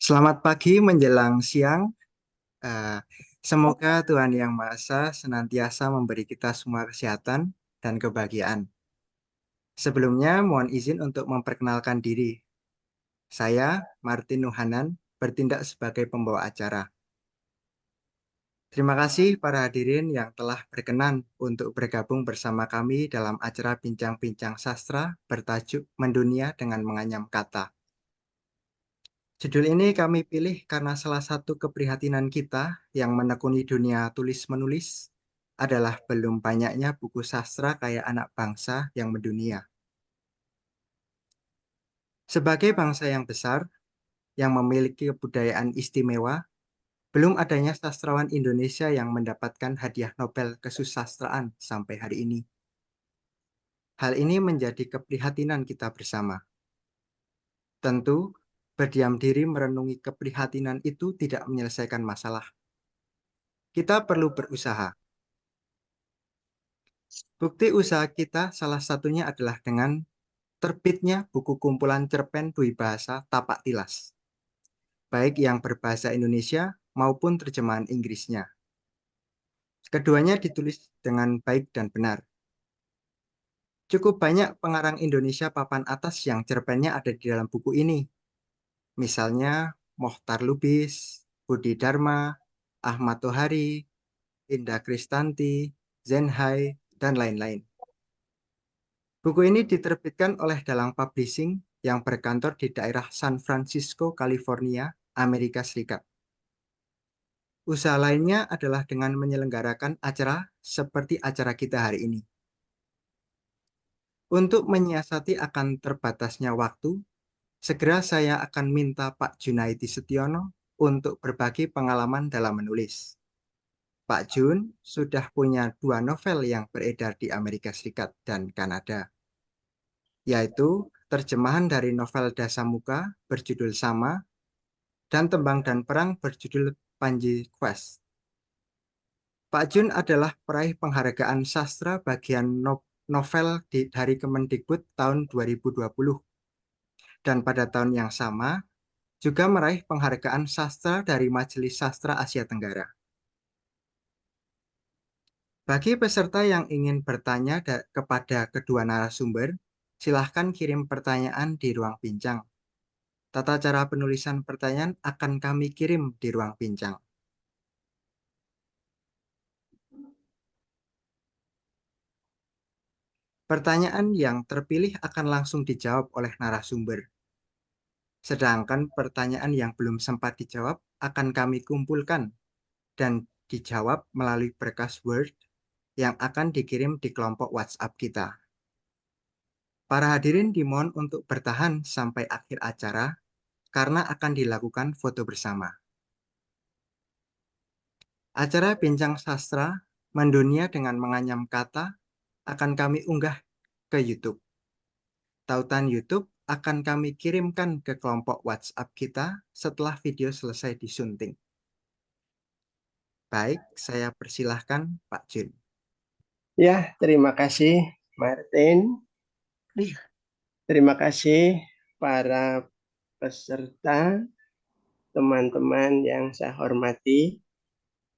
Selamat pagi menjelang siang. Eh, Semoga Tuhan Yang Maha Esa senantiasa memberi kita semua kesehatan dan kebahagiaan. Sebelumnya, mohon izin untuk memperkenalkan diri. Saya, Martin Nuhanan, bertindak sebagai pembawa acara. Terima kasih para hadirin yang telah berkenan untuk bergabung bersama kami dalam acara Bincang-Bincang Sastra bertajuk Mendunia dengan Menganyam Kata. Judul ini kami pilih karena salah satu keprihatinan kita yang menekuni dunia tulis-menulis adalah belum banyaknya buku sastra kayak anak bangsa yang mendunia. Sebagai bangsa yang besar, yang memiliki kebudayaan istimewa, belum adanya sastrawan Indonesia yang mendapatkan hadiah Nobel kesusastraan sampai hari ini. Hal ini menjadi keprihatinan kita bersama. Tentu, berdiam diri merenungi keprihatinan itu tidak menyelesaikan masalah. Kita perlu berusaha. Bukti usaha kita salah satunya adalah dengan terbitnya buku kumpulan cerpen Dwi Bahasa Tapak Tilas, baik yang berbahasa Indonesia maupun terjemahan Inggrisnya. Keduanya ditulis dengan baik dan benar. Cukup banyak pengarang Indonesia papan atas yang cerpennya ada di dalam buku ini. Misalnya Mohtar Lubis, Budi Dharma, Ahmad Tohari, Indah Kristanti, Zenhai, dan lain-lain. Buku ini diterbitkan oleh Dalang Publishing yang berkantor di daerah San Francisco, California, Amerika Serikat. Usaha lainnya adalah dengan menyelenggarakan acara seperti acara kita hari ini. Untuk menyiasati akan terbatasnya waktu, segera saya akan minta Pak Junaidi Setiono untuk berbagi pengalaman dalam menulis. Pak Jun sudah punya 2 novel yang beredar di Amerika Serikat dan Kanada, yaitu terjemahan dari novel Dasamuka berjudul sama dan Tembang dan Perang berjudul Panji Quest. Pak Jun adalah peraih penghargaan sastra bagian novel dari Kemendikbud tahun 2020 dan pada tahun yang sama juga meraih penghargaan sastra dari Majelis Sastra Asia Tenggara. Bagi peserta yang ingin bertanya kepada kedua narasumber, silahkan kirim pertanyaan di ruang bincang. Tata cara penulisan pertanyaan akan kami kirim di ruang bincang. Pertanyaan yang terpilih akan langsung dijawab oleh narasumber. Sedangkan pertanyaan yang belum sempat dijawab akan kami kumpulkan dan dijawab melalui berkas Word yang akan dikirim di kelompok WhatsApp kita. Para hadirin dimohon untuk bertahan sampai akhir acara karena akan dilakukan foto bersama. Acara Bincang Sastra Mendunia dengan Menganyam Kata akan kami unggah ke YouTube. Tautan YouTube akan kami kirimkan ke kelompok WhatsApp kita setelah video selesai disunting. Baik, saya persilahkan Pak Jun. Ya, terima kasih Martin. Terima kasih para peserta, teman-teman yang saya hormati.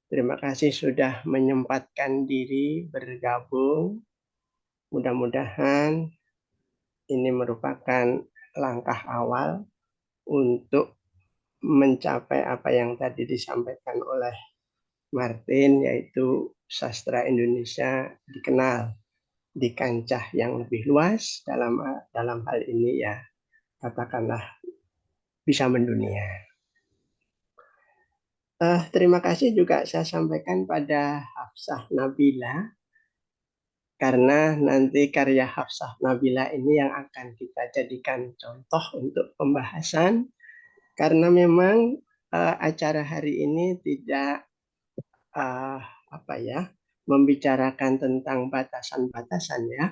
Terima kasih sudah menyempatkan diri bergabung. Mudah-mudahan ini merupakan langkah awal untuk mencapai apa yang tadi disampaikan oleh Martin, yaitu sastra Indonesia dikenal di kancah yang lebih luas dalam hal ini ya katakanlah bisa mendunia. Terima kasih juga saya sampaikan pada Hafsah Nabila karena nanti karya Hafsah Nabila ini yang akan kita jadikan contoh untuk pembahasan karena memang acara hari ini tidak uh, apa ya membicarakan tentang batasan-batasan ya.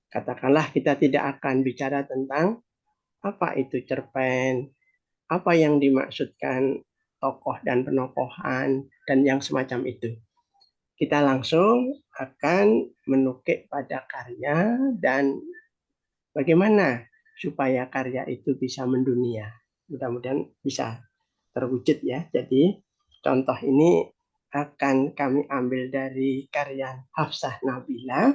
Katakanlah kita tidak akan bicara tentang apa itu cerpen, apa yang dimaksudkan tokoh dan penokohan, dan yang semacam itu. Kita langsung akan menukik pada karya dan bagaimana supaya karya itu bisa mendunia. Mudah-mudahan bisa terwujud ya. Jadi contoh ini akan kami ambil dari karya Hafsah Nabila.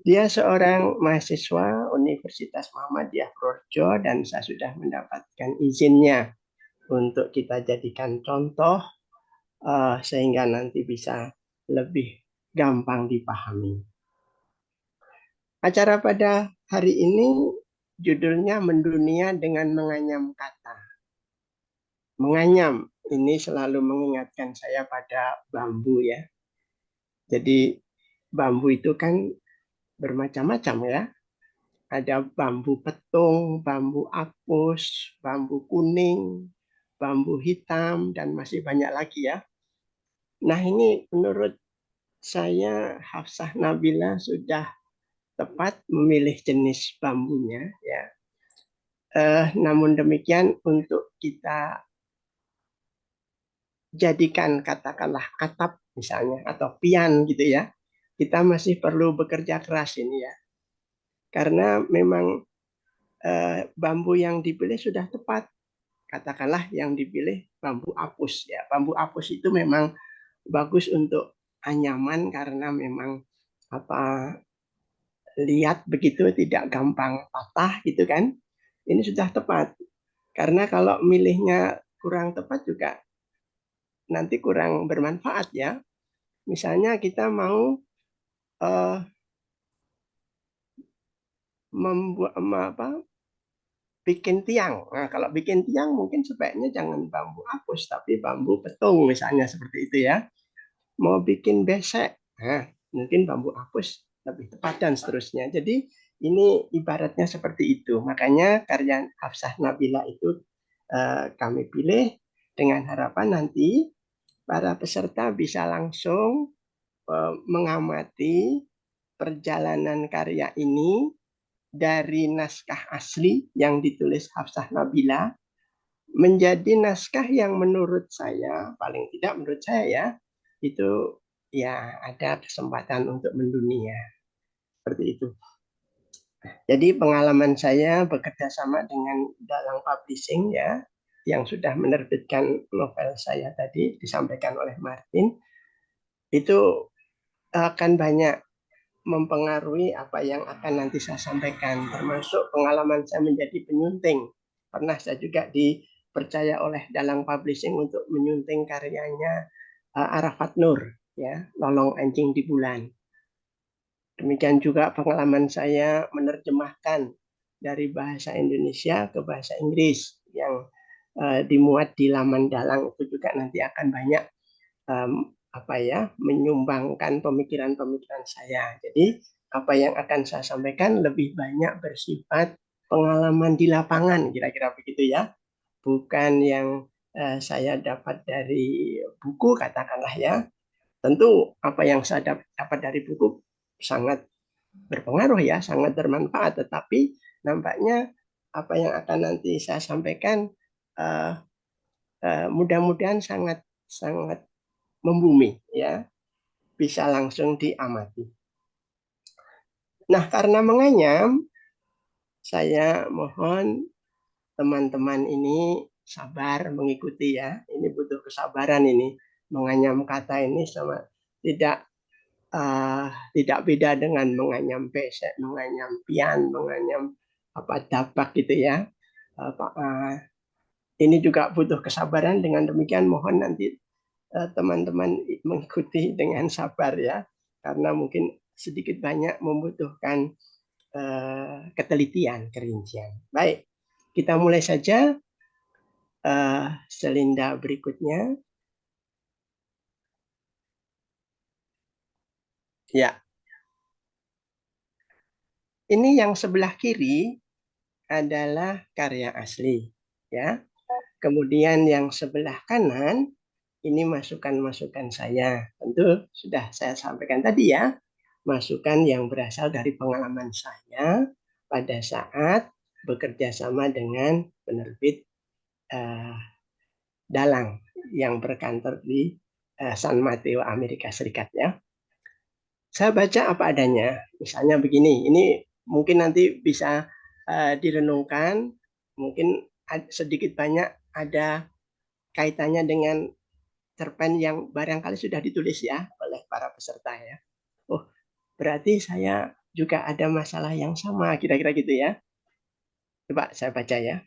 Dia seorang mahasiswa Universitas Muhammadiyah Purworejo dan saya sudah mendapatkan izinnya untuk kita jadikan contoh sehingga nanti bisa lebih gampang dipahami. Acara pada hari ini judulnya Mendunia dengan Menganyam Kata. Menganyam ini selalu mengingatkan saya pada bambu ya. Jadi bambu itu kan bermacam-macam ya. Ada bambu petung, bambu apus, bambu kuning, bambu hitam, dan masih banyak lagi ya. Nah ini menurut saya Hafsah Nabila sudah tepat memilih jenis bambunya ya. Namun demikian untuk kita jadikan katakanlah atap misalnya atau pian gitu ya, kita masih perlu bekerja keras ini ya. Karena memang bambu yang dipilih sudah tepat. Katakanlah yang dipilih bambu apus ya. Bambu apus itu memang bagus untuk anyaman karena memang apa lihat begitu tidak gampang patah gitu kan. Ini sudah tepat. Karena kalau milihnya kurang tepat juga nanti kurang bermanfaat ya. Misalnya kita mau uh, membuat apa bikin tiang. Nah, kalau bikin tiang mungkin sebaiknya jangan bambu apus tapi bambu petung misalnya seperti itu ya. Mau bikin besek, nah, mungkin bambu apus lebih tepat dan seterusnya. Jadi ini ibaratnya seperti itu. Makanya karya Hafsah Nabila itu kami pilih dengan harapan nanti para peserta bisa langsung mengamati perjalanan karya ini dari naskah asli yang ditulis Hafsah Nabila menjadi naskah yang menurut saya, paling tidak menurut saya ya, itu ya ada kesempatan untuk mendunia. Seperti itu. Jadi pengalaman saya bekerja sama dengan Dalang Publishing ya, yang sudah menerbitkan novel saya tadi disampaikan oleh Martin, itu akan banyak mempengaruhi apa yang akan nanti saya sampaikan, termasuk pengalaman saya menjadi penyunting. Pernah saya juga dipercaya oleh Dalang Publishing untuk menyunting karyanya Arafat Nur, ya, Lolong Anjing di Bulan. Demikian juga pengalaman saya menerjemahkan dari bahasa Indonesia ke bahasa Inggris yang dimuat di laman Dalang itu juga nanti akan banyak apa ya menyumbangkan pemikiran-pemikiran saya. Jadi apa yang akan saya sampaikan lebih banyak bersifat pengalaman di lapangan kira-kira begitu ya. Bukan yang saya dapat dari buku katakanlah ya. Tentu apa yang saya dapat dari buku sangat berpengaruh ya, sangat bermanfaat. Tetapi nampaknya apa yang akan nanti saya sampaikan mudah-mudahan sangat sangat membumi ya, bisa langsung diamati. Nah, karena menganyam, saya mohon teman-teman ini sabar mengikuti ya. Ini butuh kesabaran ini. Menganyam kata ini sama tidak tidak beda dengan menganyam besek, menganyam pian, menganyam apa dapak gitu ya. Ini juga butuh kesabaran. Dengan demikian mohon nanti teman-teman mengikuti dengan sabar ya, karena mungkin sedikit banyak membutuhkan ketelitian, kerincian. Baik, kita mulai saja selinda berikutnya. Ya, ini yang sebelah kiri adalah karya asli, ya. Kemudian yang sebelah kanan ini masukan-masukan saya. Tentu sudah saya sampaikan tadi ya, masukan yang berasal dari pengalaman saya pada saat bekerja sama dengan penerbit Dalang yang berkantor di San Mateo, Amerika Serikat ya. Saya baca apa adanya. Misalnya begini, ini mungkin nanti bisa direnungkan, mungkin sedikit banyak ada kaitannya dengan cerpen yang barangkali sudah ditulis ya oleh para peserta ya. Oh, berarti saya juga ada masalah yang sama, kira-kira gitu ya. Coba saya baca ya.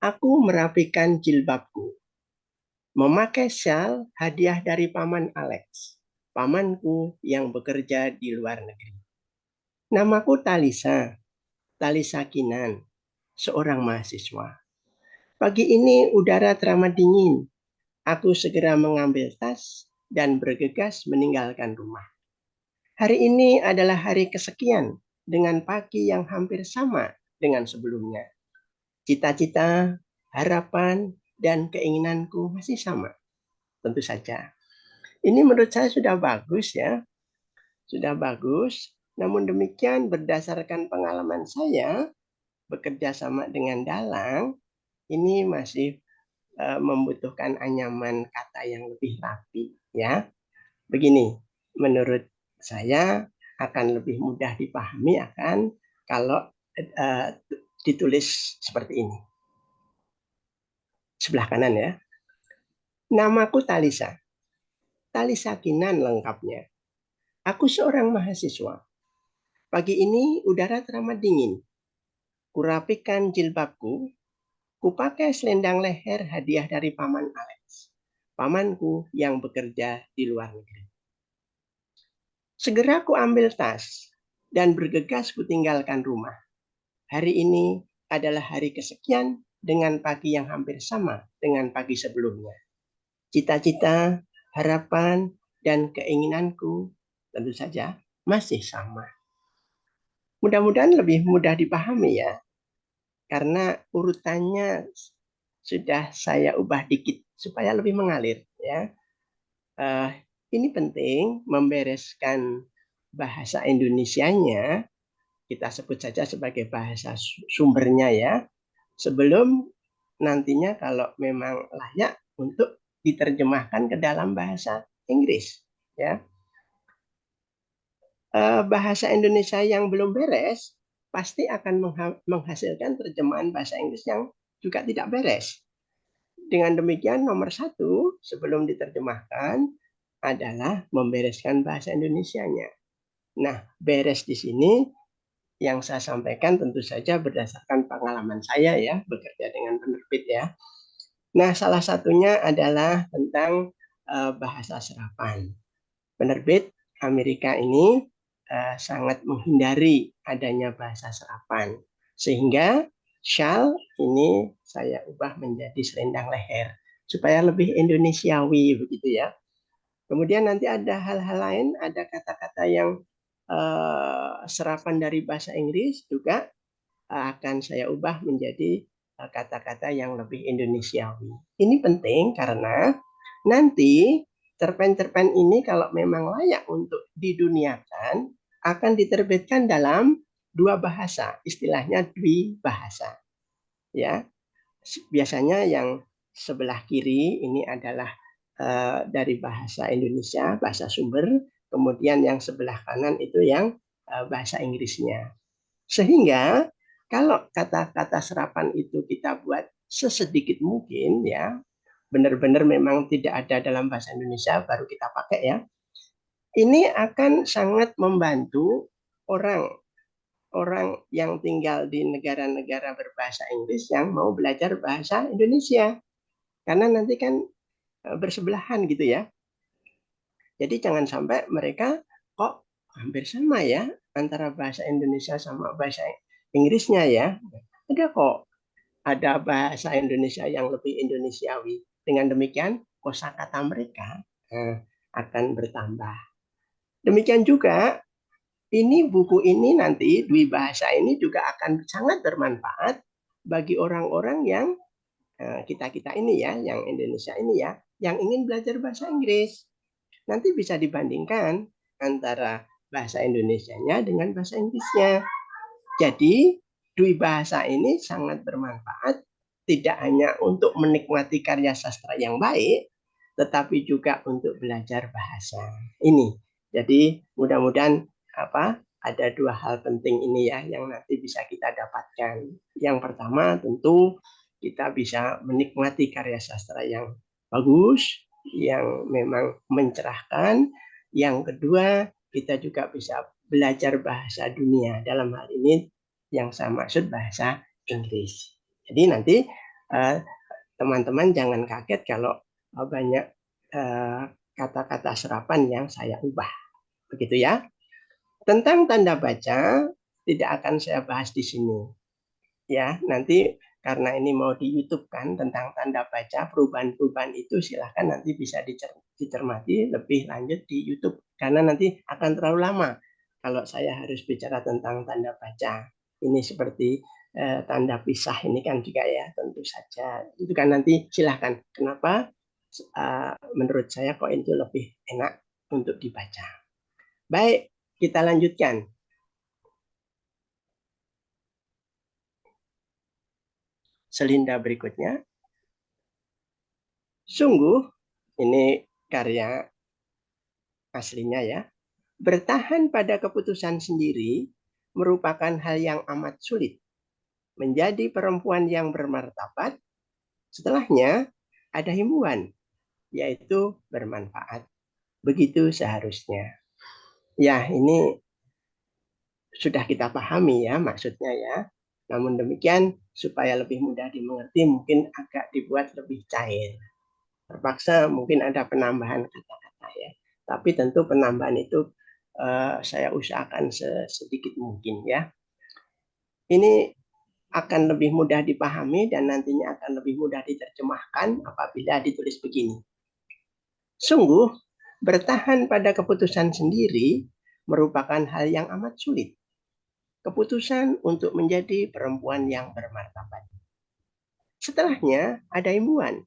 Aku merapikan jilbabku, memakai syal hadiah dari paman Alex, pamanku yang bekerja di luar negeri. Namaku Talisa, Talisa Kinan, seorang mahasiswa. Pagi ini udara teramat dingin. Aku segera mengambil tas dan bergegas meninggalkan rumah. Hari ini adalah hari kesekian dengan pagi yang hampir sama dengan sebelumnya. Cita-cita, harapan, dan keinginanku masih sama. Tentu saja. Ini menurut saya sudah bagus ya. Sudah bagus. Namun demikian berdasarkan pengalaman saya bekerja sama dengan dalang, ini masih membutuhkan anyaman kata yang lebih rapi ya. Begini, menurut saya akan lebih mudah dipahami kalau ditulis seperti ini. Sebelah kanan ya. Namaku Talisa. Talisa Kinan lengkapnya. Aku seorang mahasiswa. Pagi ini udara teramat dingin. Kurapikan jilbabku. Kupakai selendang leher hadiah dari paman Alex. Pamanku yang bekerja di luar negeri. Segera ku ambil tas dan bergegas ku tinggalkan rumah. Hari ini adalah hari kesekian dengan pagi yang hampir sama dengan pagi sebelumnya. Cita-cita, harapan, dan keinginanku tentu saja masih sama. Mudah-mudahan lebih mudah dipahami ya, karena urutannya sudah saya ubah dikit supaya lebih mengalir ya. Ini penting membereskan bahasa Indonesianya, kita sebut saja sebagai bahasa sumbernya ya, sebelum nantinya kalau memang layak untuk diterjemahkan ke dalam bahasa Inggris ya. Bahasa Indonesia yang belum beres pasti akan menghasilkan terjemahan bahasa Inggris yang juga tidak beres. Dengan demikian nomor satu sebelum diterjemahkan adalah membereskan bahasa Indonesianya. Nah, beres di sini yang saya sampaikan tentu saja berdasarkan pengalaman saya ya, bekerja dengan penerbit ya. Nah, salah satunya adalah tentang bahasa serapan. Penerbit Amerika ini sangat menghindari adanya bahasa serapan. Sehingga shawl ini saya ubah menjadi selendang leher supaya lebih Indonesiawi begitu ya. Kemudian nanti ada hal-hal lain, ada kata-kata yang serapan dari bahasa Inggris juga akan saya ubah menjadi kata-kata yang lebih Indonesiawi. Ini penting karena nanti cerpen-cerpen ini kalau memang layak untuk diduniakan akan diterbitkan dalam dua bahasa, istilahnya dwi bahasa. Ya, biasanya yang sebelah kiri ini adalah dari bahasa Indonesia, bahasa sumber, kemudian yang sebelah kanan itu yang bahasa Inggrisnya. Sehingga kalau kata-kata serapan itu kita buat sesedikit mungkin ya, benar-benar memang tidak ada dalam bahasa Indonesia baru kita pakai ya. Ini akan sangat membantu orang yang tinggal di negara-negara berbahasa Inggris yang mau belajar bahasa Indonesia. Karena nanti kan bersebelahan gitu ya. Jadi jangan sampai mereka kok hampir sama ya antara bahasa Indonesia sama bahasa Inggrisnya ya. Ada kok, ada bahasa Indonesia yang lebih Indonesiawi. Dengan demikian kosakata mereka akan bertambah. Demikian juga ini buku ini nanti dwi bahasa ini juga akan sangat bermanfaat bagi orang-orang yang kita-kita ini ya, yang Indonesia ini ya, yang ingin belajar bahasa Inggris. Nanti bisa dibandingkan antara bahasa Indonesianya dengan bahasa Inggrisnya. Jadi, dwi bahasa ini sangat bermanfaat tidak hanya untuk menikmati karya sastra yang baik, tetapi juga untuk belajar bahasa. Ini. Jadi, mudah-mudahan ada dua hal penting ini ya yang nanti bisa kita dapatkan. Yang pertama tentu kita bisa menikmati karya sastra yang bagus, yang memang mencerahkan. Yang kedua, kita juga bisa belajar bahasa dunia. Dalam hal ini yang saya maksud bahasa Inggris. Jadi nanti teman-teman jangan kaget kalau banyak kata-kata serapan yang saya ubah. Begitu ya. Tentang tanda baca tidak akan saya bahas di sini. Ya, nanti karena ini mau di YouTube kan tentang tanda baca, perubahan-perubahan itu silahkan nanti bisa dicermati lebih lanjut di YouTube. Karena nanti akan terlalu lama kalau saya harus bicara tentang tanda baca. Ini seperti tanda pisah ini kan juga ya, tentu saja. Itu kan nanti silahkan. Kenapa? Menurut saya kok itu lebih enak untuk dibaca. Baik, kita lanjutkan. Selinda berikutnya. Sungguh, ini karya aslinya ya. Bertahan pada keputusan sendiri merupakan hal yang amat sulit. Menjadi perempuan yang bermartabat, setelahnya ada himbauan, yaitu bermanfaat. Begitu seharusnya. Ya, ini sudah kita pahami ya maksudnya ya. Namun demikian, supaya lebih mudah dimengerti, mungkin agak dibuat lebih cair. Terpaksa mungkin ada penambahan kata-kata ya. Tapi tentu penambahan itu saya usahakan sedikit mungkin ya. Ini akan lebih mudah dipahami dan nantinya akan lebih mudah diterjemahkan apabila ditulis begini. Sungguh, bertahan pada keputusan sendiri merupakan hal yang amat sulit. Keputusan untuk menjadi perempuan yang bermartabat. Setelahnya ada himbauan,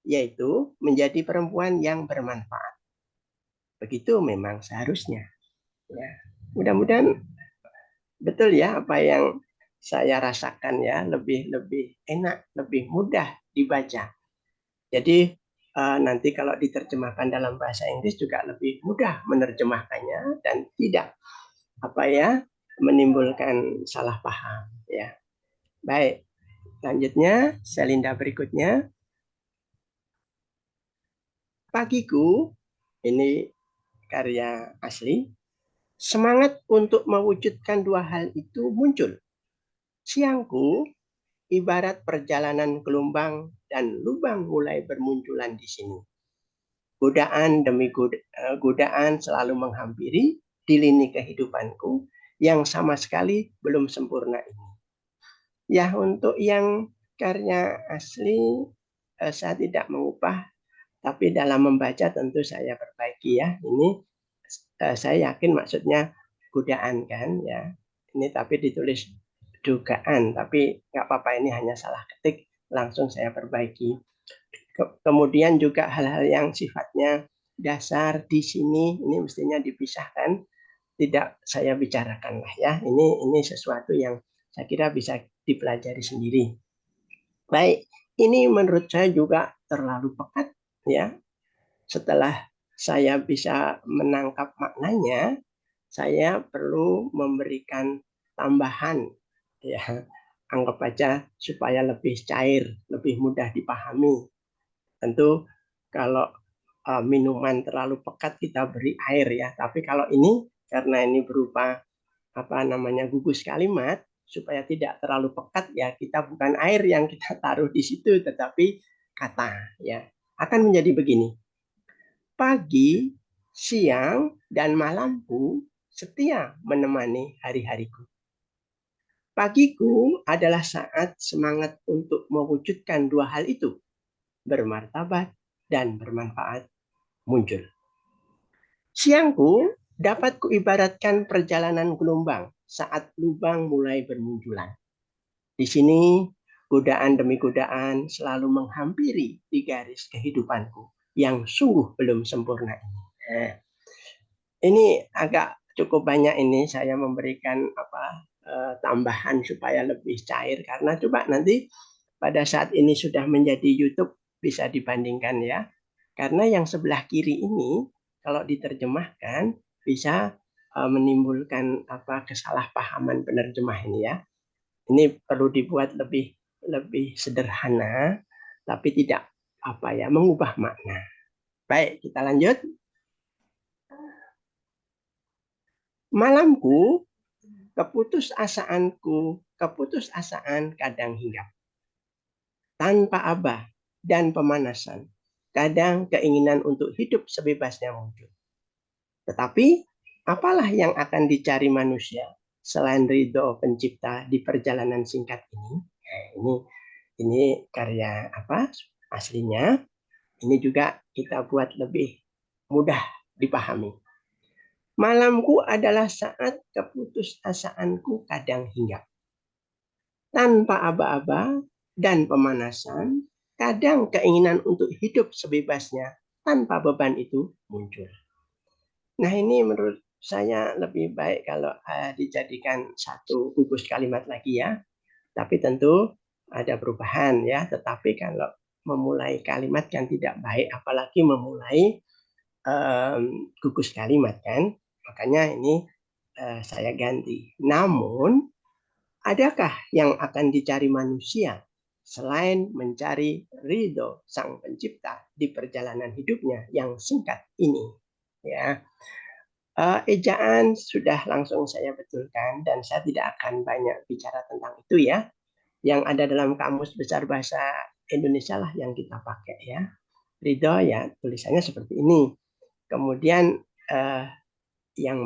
yaitu menjadi perempuan yang bermanfaat. Begitu memang seharusnya. Ya. Mudah-mudahan betul ya apa yang saya rasakan ya, lebih enak, lebih mudah dibaca. Jadi nanti kalau diterjemahkan dalam bahasa Inggris juga lebih mudah menerjemahkannya dan tidak menimbulkan salah paham ya. Baik, selanjutnya selinda berikutnya. Pagiku, ini karya asli. Semangat untuk mewujudkan dua hal itu muncul. Siangku ibarat perjalanan gelombang dan lubang mulai bermunculan di sini. Godaan demi godaan selalu menghampiri di lini kehidupanku yang sama sekali belum sempurna ini. Ya, untuk yang karya asli saya tidak mengubah, tapi dalam membaca tentu saya perbaiki ya. Ini saya yakin maksudnya godaan kan ya. Ini tapi ditulis dugaan, tapi nggak apa-apa, ini hanya salah ketik, langsung saya perbaiki. Kemudian juga hal-hal yang sifatnya dasar di sini ini mestinya dipisahkan, tidak saya bicarakan lah ya. Ini sesuatu yang saya kira bisa dipelajari sendiri. Baik, ini menurut saya juga terlalu pekat ya. Setelah saya bisa menangkap maknanya, saya perlu memberikan tambahan ya. Anggap aja supaya lebih cair, lebih mudah dipahami. Tentu kalau minuman terlalu pekat kita beri air ya. Tapi kalau ini karena ini berupa gugus kalimat supaya tidak terlalu pekat ya, kita bukan air yang kita taruh di situ tetapi kata ya. Akan menjadi begini. Pagi, siang, dan malamku setia menemani hari-hariku. Pagiku adalah saat semangat untuk mewujudkan dua hal itu, bermartabat dan bermanfaat muncul. Siangku dapat kuibaratkan perjalanan gelombang saat lubang mulai bermunculan. Di sini godaan demi godaan selalu menghampiri di garis kehidupanku yang sungguh belum sempurna ini. Ini agak cukup banyak ini saya memberikan tambahan supaya lebih cair karena coba nanti pada saat ini sudah menjadi YouTube bisa dibandingkan ya. Karena yang sebelah kiri ini kalau diterjemahkan bisa menimbulkan kesalahpahaman penerjemah ini ya. Ini perlu dibuat lebih lebih sederhana, tapi tidak mengubah makna. Baik, kita lanjut. Malamku, keputusasaan kadang hinggap. Tanpa abah dan pemanasan, kadang keinginan untuk hidup sebebasnya muncul. Tetapi, apalah yang akan dicari manusia selain ridho pencipta di perjalanan singkat ini? Ini karya aslinya. Ini juga kita buat lebih mudah dipahami. Malamku adalah saat keputusasaanku kadang hinggap. Tanpa aba-aba dan pemanasan, kadang keinginan untuk hidup sebebasnya tanpa beban itu muncul. Nah, ini menurut saya lebih baik kalau dijadikan satu gugus kalimat lagi ya. Tapi tentu ada perubahan ya. Tetapi kalau memulai kalimat yang tidak baik, apalagi memulai gugus kalimat kan. Makanya ini saya ganti. Namun, adakah yang akan dicari manusia selain mencari ridho Sang Pencipta di perjalanan hidupnya yang singkat ini? Ya, ejaan sudah langsung saya betulkan dan saya tidak akan banyak bicara tentang itu ya. Yang ada dalam Kamus Besar Bahasa Indonesia lah yang kita pakai ya. Ridho ya tulisannya seperti ini. Kemudian yang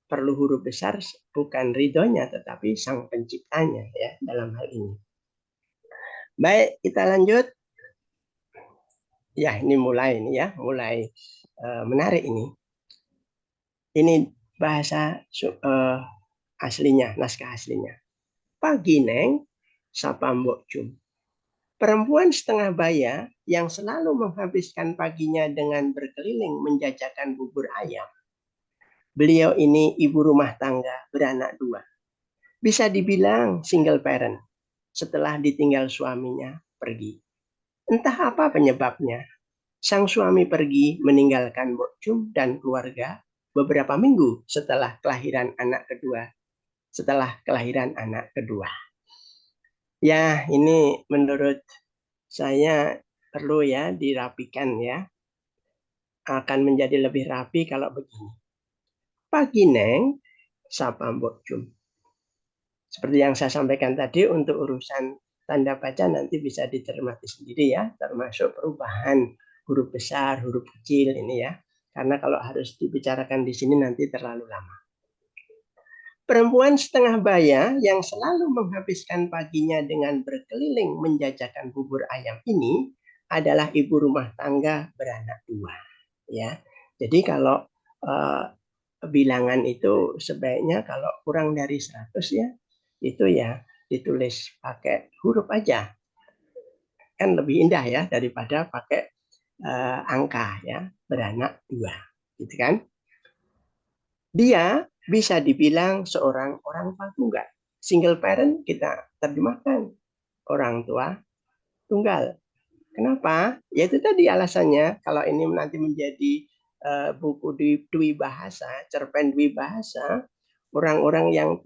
perlu huruf besar bukan ridhonya tetapi Sang Penciptanya ya dalam hal ini. Baik, kita lanjut. Ya, ini mulai menarik ini. Ini bahasa aslinya, naskah aslinya. Pagi neng, sapa Mbok Jum. Perempuan setengah baya yang selalu menghabiskan paginya dengan berkeliling menjajakan bubur ayam. Beliau ini ibu rumah tangga beranak 2. Bisa dibilang single parent setelah ditinggal suaminya pergi. Entah apa penyebabnya, sang suami pergi meninggalkan Mbok Jum dan keluarga beberapa minggu setelah kelahiran anak kedua. Ya, ini menurut saya perlu ya dirapikan ya. Akan menjadi lebih rapi kalau begini. Pagi neng, sapa Mbok Jum. Seperti yang saya sampaikan tadi, untuk urusan tanda baca nanti bisa dicermati sendiri ya, termasuk perubahan huruf besar, huruf kecil ini ya. Karena kalau harus dibicarakan di sini nanti terlalu lama. Perempuan setengah baya yang selalu menghabiskan paginya dengan berkeliling menjajakan bubur ayam ini adalah ibu rumah tangga beranak 2. Ya, jadi kalau bilangan itu sebaiknya kalau kurang dari 100 ya, itu ya ditulis pakai huruf aja. Kan lebih indah ya daripada pakai angka ya, beranak 2. Gitu kan? Dia bisa dibilang seorang orang tua tunggal. Single parent kita terjemahkan orang tua tunggal. Kenapa? Ya itu tadi alasannya. Kalau ini nanti menjadi buku dwi bahasa, cerpen dwi bahasa, orang-orang yang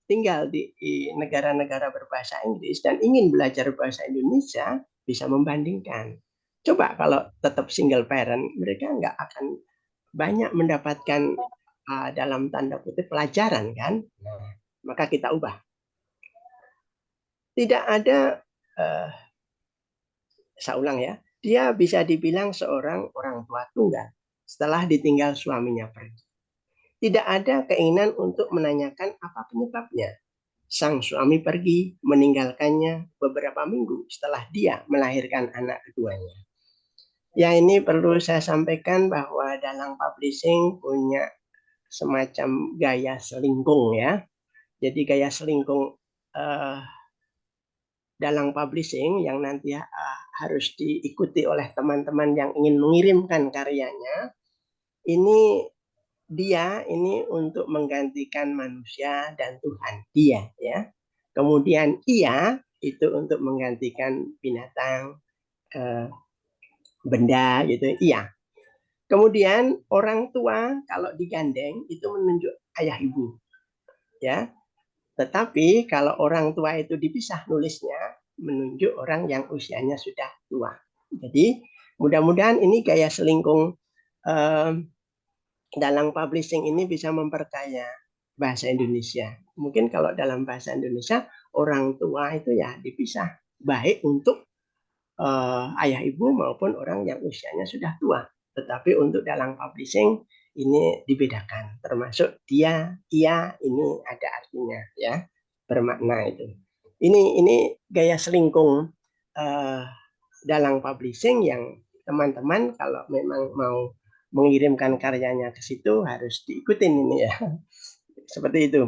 tinggal di negara-negara berbahasa Inggris dan ingin belajar bahasa Indonesia bisa membandingkan. Coba kalau tetap single parent, mereka nggak akan banyak mendapatkan dalam tanda kutip pelajaran kan. Nah, maka kita ubah. Tidak ada saya ulang ya, dia bisa dibilang seorang orang tua tunggal setelah ditinggal suaminya pergi. Tidak ada keinginan untuk menanyakan apa penyebabnya. Sang suami pergi meninggalkannya beberapa minggu setelah dia melahirkan anak keduanya. Ya, ini perlu saya sampaikan bahwa Dalang Publishing punya semacam gaya selingkung ya. Jadi gaya selingkung Dalang Publishing yang nanti harus diikuti oleh teman-teman yang ingin mengirimkan karyanya. Ini untuk menggantikan manusia dan Tuhan. Dia ya. Kemudian ia itu untuk menggantikan binatang, benda gitu. Iya. Kemudian orang tua kalau digandeng itu menunjuk ayah ibu. Ya. Tetapi kalau orang tua itu dipisah nulisnya menunjuk menunjuk orang yang usianya sudah tua. Jadi mudah-mudahan ini gaya selingkung dalam publishing ini bisa memperkaya bahasa Indonesia. Mungkin kalau dalam bahasa Indonesia orang tua itu ya dipisah, baik untuk ayah ibu maupun orang yang usianya sudah tua. Tetapi untuk dalam publishing ini dibedakan, termasuk dia, ia, ini ada artinya ya, bermakna itu. Ini gaya selingkung dalam publishing yang teman-teman kalau memang mau mengirimkan karyanya ke situ harus diikutin ini ya. Seperti itu.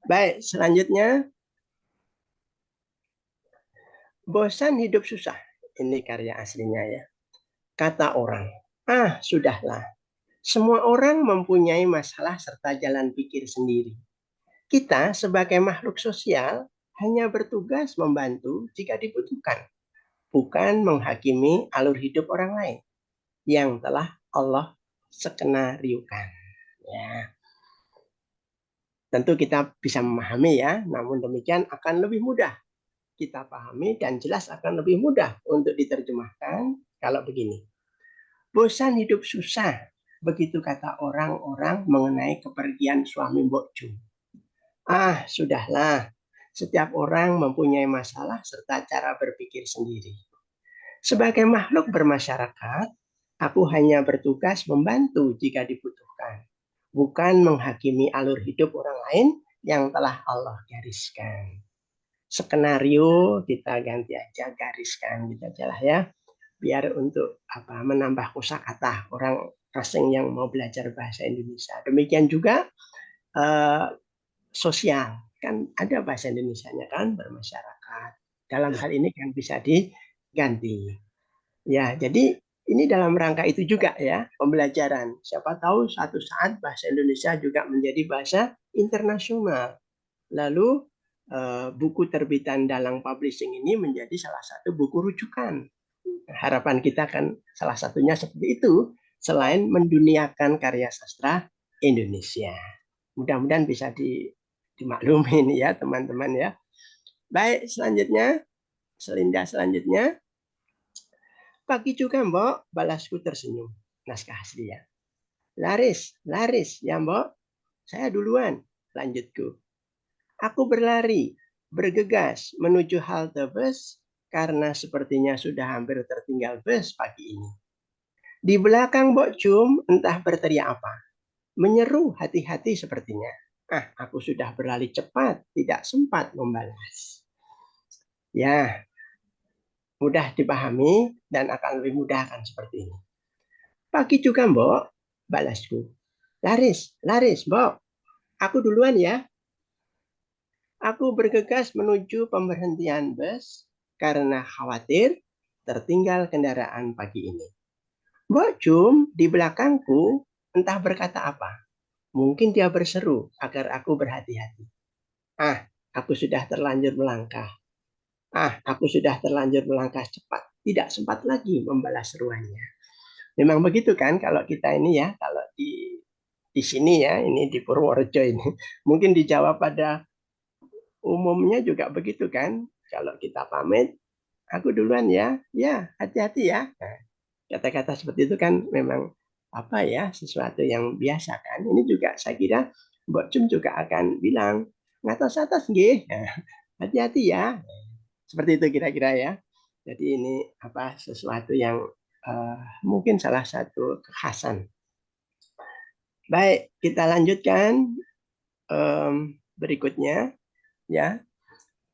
Baik, selanjutnya bosan hidup susah. Ini karya aslinya ya. Kata orang, sudahlah. Semua orang mempunyai masalah serta jalan pikir sendiri. Kita sebagai makhluk sosial hanya bertugas membantu jika dibutuhkan, bukan menghakimi alur hidup orang lain yang telah Allah skenariokan. Ya. Tentu kita bisa memahami ya, namun demikian akan lebih mudah kita pahami dan jelas akan lebih mudah untuk diterjemahkan kalau begini. Bosan hidup susah, begitu kata orang-orang mengenai kepergian suami Mbok Jum. Sudahlah. Setiap orang mempunyai masalah serta cara berpikir sendiri. Sebagai makhluk bermasyarakat, aku hanya bertugas membantu jika dibutuhkan, bukan menghakimi alur hidup orang lain yang telah Allah gariskan. Skenario kita ganti aja, gariskan gitu aja lah ya, biar untuk menambah kosakata orang asing yang mau belajar bahasa Indonesia. Demikian juga sosial, kan ada bahasa Indonesianya kan, bermasyarakat. Dalam hal ini kan bisa diganti. Ya, jadi ini dalam rangka itu juga ya, pembelajaran. Siapa tahu suatu saat bahasa Indonesia juga menjadi bahasa internasional. Lalu buku terbitan Dalang Publishing ini menjadi salah satu buku rujukan. Harapan kita kan salah satunya seperti itu, selain menduniakan karya sastra Indonesia. Mudah-mudahan bisa dimaklumi ya teman-teman ya. Baik, selanjutnya, selindah selanjutnya. Pagi juga Mbok, balasku tersenyum. Naskah asli ya. Laris ya Mbok. Saya duluan, lanjutku. Aku berlari, bergegas menuju halte bus karena sepertinya sudah hampir tertinggal bus pagi ini. Di belakang Mbok Jum entah berteriak apa. Menyeru hati-hati sepertinya. Aku sudah berlari cepat, tidak sempat membalas. Ya, mudah dipahami dan akan lebih mudah kan seperti ini. Pagi juga Mbok, balasku. Laris Mbok. Aku duluan ya. Aku bergegas menuju pemberhentian bus karena khawatir tertinggal kendaraan pagi ini. Mbok Jum di belakangku entah berkata apa. Mungkin dia berseru agar aku berhati-hati. Aku sudah terlanjur melangkah. Aku sudah terlanjur melangkah cepat. Tidak sempat lagi membalas seruannya. Memang begitu kan kalau kita ini ya, kalau di sini ya, ini di Purworejo ini. Mungkin di Jawa pada umumnya juga begitu kan. Kalau kita pamit, aku duluan ya. Ya, hati-hati ya. Nah, kata-kata seperti itu kan memang sesuatu yang biasa kan. Ini juga saya kira Mbok Jum juga akan bilang, ngatos-atos nggih. Nah, hati-hati ya. Seperti itu kira-kira ya. Jadi ini sesuatu yang mungkin salah satu kekhasan. Baik, kita lanjutkan berikutnya ya.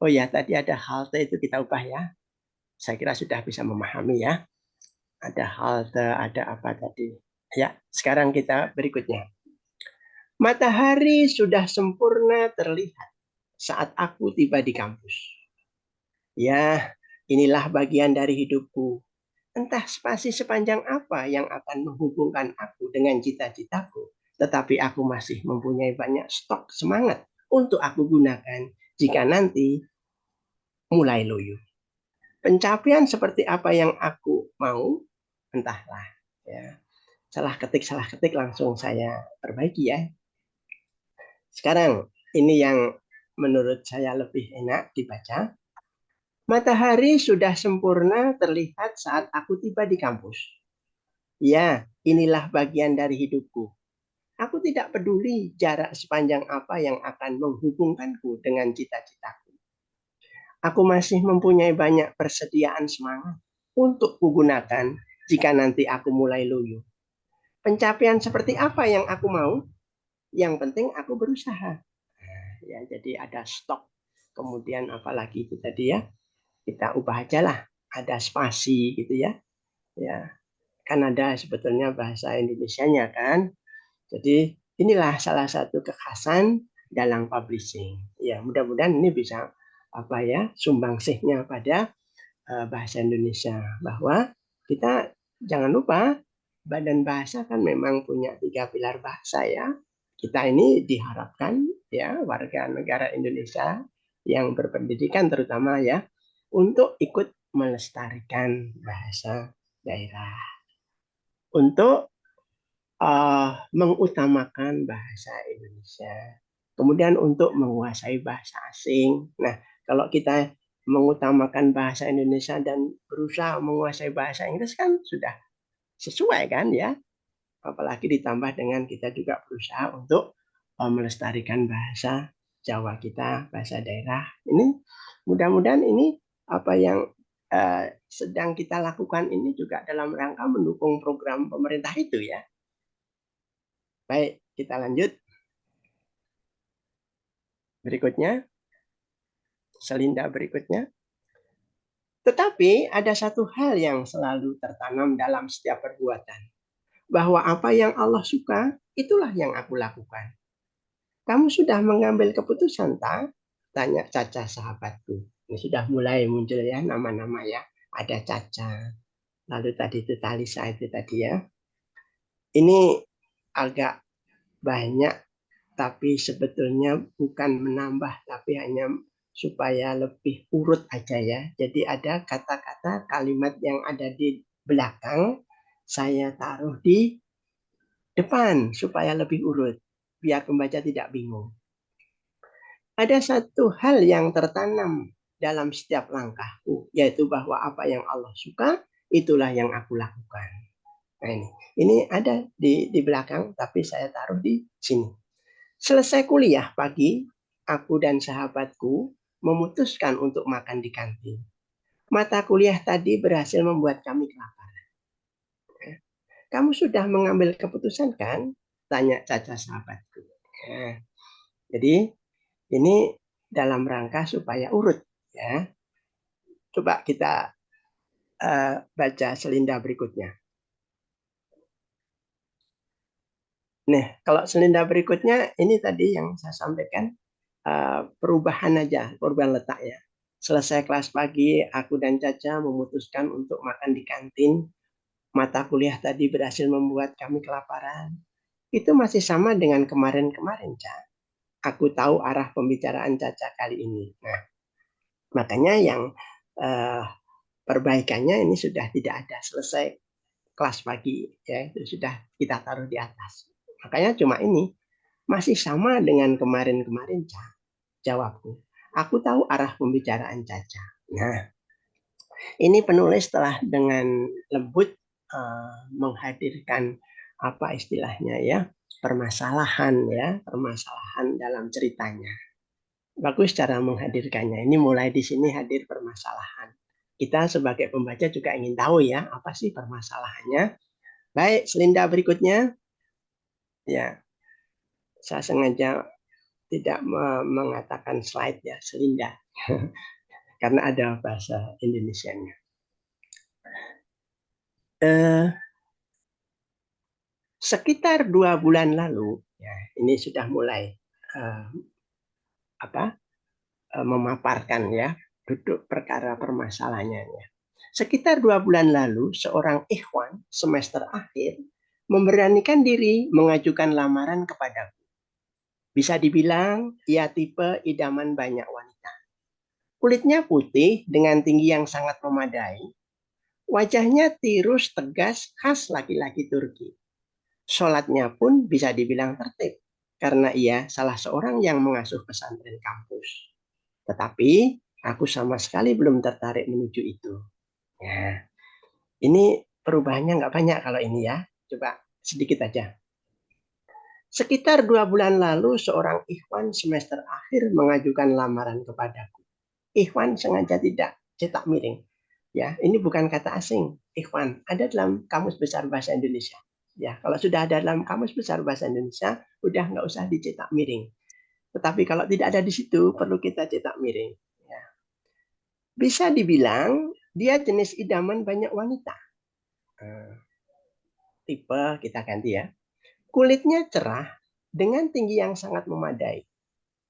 Oh ya, tadi ada halte itu kita ubah ya. Saya kira sudah bisa memahami ya. Ada halte, ada apa tadi. Ya, sekarang kita berikutnya. Matahari sudah sempurna terlihat saat aku tiba di kampus. Ya, inilah bagian dari hidupku. Entah spasi sepanjang apa yang akan menghubungkan aku dengan cita-citaku. Tetapi aku masih mempunyai banyak stok semangat untuk aku gunakan jika nanti mulai loyo. Pencapaian seperti apa yang aku mau, entahlah. Ya. Salah ketik langsung saya perbaiki ya. Sekarang ini yang menurut saya lebih enak dibaca. Matahari sudah sempurna terlihat saat aku tiba di kampus. Ya, inilah bagian dari hidupku. Aku tidak peduli jarak sepanjang apa yang akan menghubungkanku dengan cita-citaku. Aku masih mempunyai banyak persediaan semangat untuk kugunakan jika nanti aku mulai loyo. Pencapaian seperti apa yang aku mau? Yang penting aku berusaha. Ya, jadi ada stok. Kemudian apalagi itu tadi ya, kita ubah aja lah. Ada spasi gitu ya. Ya, kan ada sebetulnya bahasa Indonesianya kan. Jadi inilah salah satu kekhasan dalam publishing. Ya, mudah-mudahan ini bisa apa ya, sumbangsihnya pada bahasa Indonesia, bahwa kita jangan lupa Badan Bahasa kan memang punya 3 pilar bahasa ya. Kita ini diharapkan ya warga negara Indonesia yang berpendidikan terutama ya untuk ikut melestarikan bahasa daerah, untuk mengutamakan bahasa Indonesia. Kemudian untuk menguasai bahasa asing. Nah, kalau kita mengutamakan bahasa Indonesia dan berusaha menguasai bahasa Inggris kan sudah sesuai kan ya. Apalagi ditambah dengan kita juga berusaha untuk melestarikan bahasa Jawa kita, bahasa daerah. Ini mudah-mudahan ini apa yang sedang kita lakukan ini juga dalam rangka mendukung program pemerintah itu ya. Baik, kita lanjut. Berikutnya, selinda berikutnya. Tetapi ada satu hal yang selalu tertanam dalam setiap perbuatan. Bahwa apa yang Allah suka, itulah yang aku lakukan. Kamu sudah mengambil keputusan, tak? Tanya Caca sahabatku. Ini sudah mulai muncul ya nama-nama ya. Ada Caca. Lalu tadi itu Talisa itu tadi ya. Ini agak banyak, tapi sebetulnya bukan menambah, tapi hanya supaya lebih urut aja ya. Jadi ada kata-kata kalimat yang ada di belakang, saya taruh di depan supaya lebih urut, biar pembaca tidak bingung. Ada satu hal yang tertanam dalam setiap langkahku, yaitu bahwa apa yang Allah suka, itulah yang aku lakukan. Nah ini ada di belakang, tapi saya taruh di sini. Selesai kuliah pagi, aku dan sahabatku memutuskan untuk makan di kantin. Mata kuliah tadi berhasil membuat kami kelaparan. Kamu sudah mengambil keputusan kan? Tanya Caca sahabatku. Nah, jadi ini dalam rangka supaya urut ya. Coba kita baca selinda berikutnya. Nah, kalau selinda berikutnya ini tadi yang saya sampaikan, perubahan aja, perubahan letak ya. Selesai kelas pagi, aku dan Caca memutuskan untuk makan di kantin. Mata kuliah tadi berhasil membuat kami kelaparan. Itu masih sama dengan kemarin-kemarin, Caca. Aku tahu arah pembicaraan Caca kali ini. Nah, makanya yang perbaikannya ini sudah tidak ada. Selesai kelas pagi, ya itu sudah kita taruh di atas. Makanya cuma ini, masih sama dengan kemarin-kemarin, Caca. Jawabku. Aku tahu arah pembicaraan Caca. Nah, ini penulis telah dengan lembut menghadirkan apa istilahnya ya, permasalahan dalam ceritanya. Bagus cara menghadirkannya. Ini mulai di sini hadir permasalahan. Kita sebagai pembaca juga ingin tahu ya, apa sih permasalahannya. Baik, selinda berikutnya. Ya, saya sengaja tidak mengatakan slide ya, selinda. Karena ada bahasa Indonesianya. Sekitar 2 bulan lalu, ya, ini sudah mulai memaparkan ya duduk perkara permasalahannya. Sekitar 2 bulan lalu, seorang ikhwan semester akhir memberanikan diri mengajukan lamaran kepadaku. Bisa dibilang ia tipe idaman banyak wanita. Kulitnya putih dengan tinggi yang sangat memadai. Wajahnya tirus tegas khas laki-laki Turki. Sholatnya pun bisa dibilang tertib, karena ia salah seorang yang mengasuh pesantren kampus. Tetapi Aku sama sekali belum tertarik menuju itu. Ya, ini perubahannya nggak banyak kalau ini ya. Coba sedikit aja. Sekitar 2 bulan lalu, seorang ikhwan semester akhir mengajukan lamaran kepadaku. Ikhwan sengaja tidak cetak miring. Ya, ini bukan kata asing. Ikhwan ada dalam Kamus Besar Bahasa Indonesia. Ya, kalau sudah ada dalam Kamus Besar Bahasa Indonesia, udah nggak usah dicetak miring. Tetapi kalau tidak ada di situ, perlu kita cetak miring. Ya. Bisa dibilang dia jenis idaman banyak wanita. Tipe kita ganti ya. Kulitnya cerah dengan tinggi yang sangat memadai.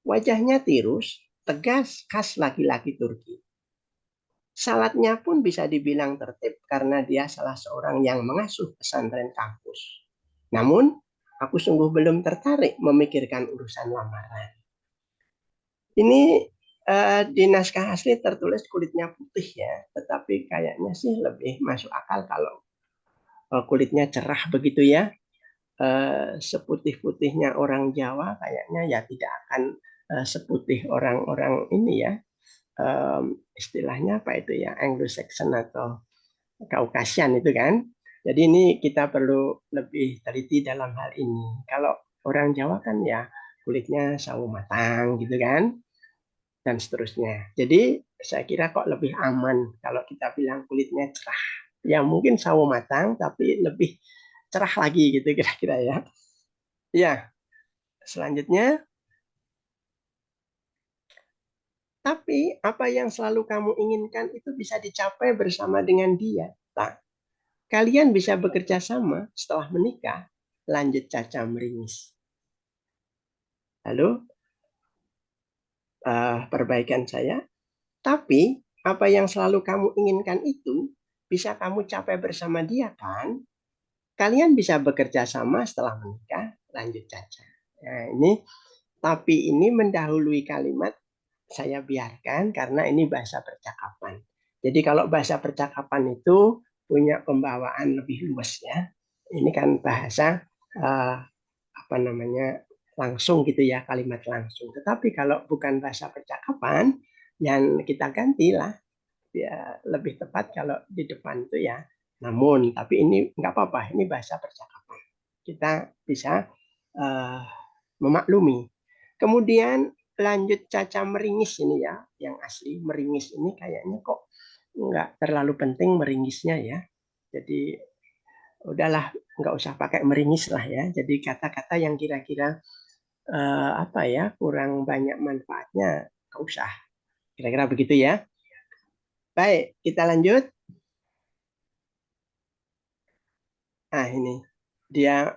Wajahnya tirus, tegas, khas laki-laki Turki. Salatnya pun bisa dibilang tertib karena dia salah seorang yang mengasuh pesantren kampus. Namun, aku sungguh belum tertarik memikirkan urusan lamaran. Ini di naskah asli tertulis kulitnya putih ya, tetapi kayaknya sih lebih masuk akal kalau kulitnya cerah begitu ya. Seputih-putihnya orang Jawa kayaknya ya tidak akan seputih orang-orang ini ya. Istilahnya apa itu ya, Anglo-Saxon atau Kaukasian itu kan. Jadi ini kita perlu lebih teliti dalam hal ini. Kalau orang Jawa kan ya kulitnya sawo matang gitu kan, dan seterusnya. Jadi saya kira kok lebih aman kalau kita bilang kulitnya cerah. Ya mungkin sawo matang tapi lebih cerah lagi gitu kira-kira ya. Ya, selanjutnya. Tapi apa yang selalu kamu inginkan itu bisa dicapai bersama dengan dia. Nah, kalian bisa bekerja sama setelah menikah. Lanjut Caca meringis. Lalu perbaikan saya. Tapi apa yang selalu kamu inginkan itu bisa kamu capai bersama dia kan? Kalian bisa bekerja sama setelah menikah. Lanjut Caca. Nah, ini mendahului kalimat saya biarkan karena ini bahasa percakapan. Jadi kalau bahasa percakapan itu punya pembawaan lebih luas ya. Ini kan bahasa apa namanya langsung gitu ya, kalimat langsung. Tetapi kalau bukan bahasa percakapan, yang kita gantilah ya lebih tepat kalau di depan itu ya. Namun, tapi ini nggak apa-apa, ini bahasa percakapan. Kita bisa memaklumi. Kemudian lanjut Caca meringis ini ya, yang asli meringis ini kayaknya kok nggak terlalu penting meringisnya ya. Jadi udahlah nggak usah pakai meringis lah ya. Jadi kata-kata yang kira-kira apa ya kurang banyak manfaatnya nggak usah. Kira-kira begitu ya. Baik, kita lanjut. Nah ini dia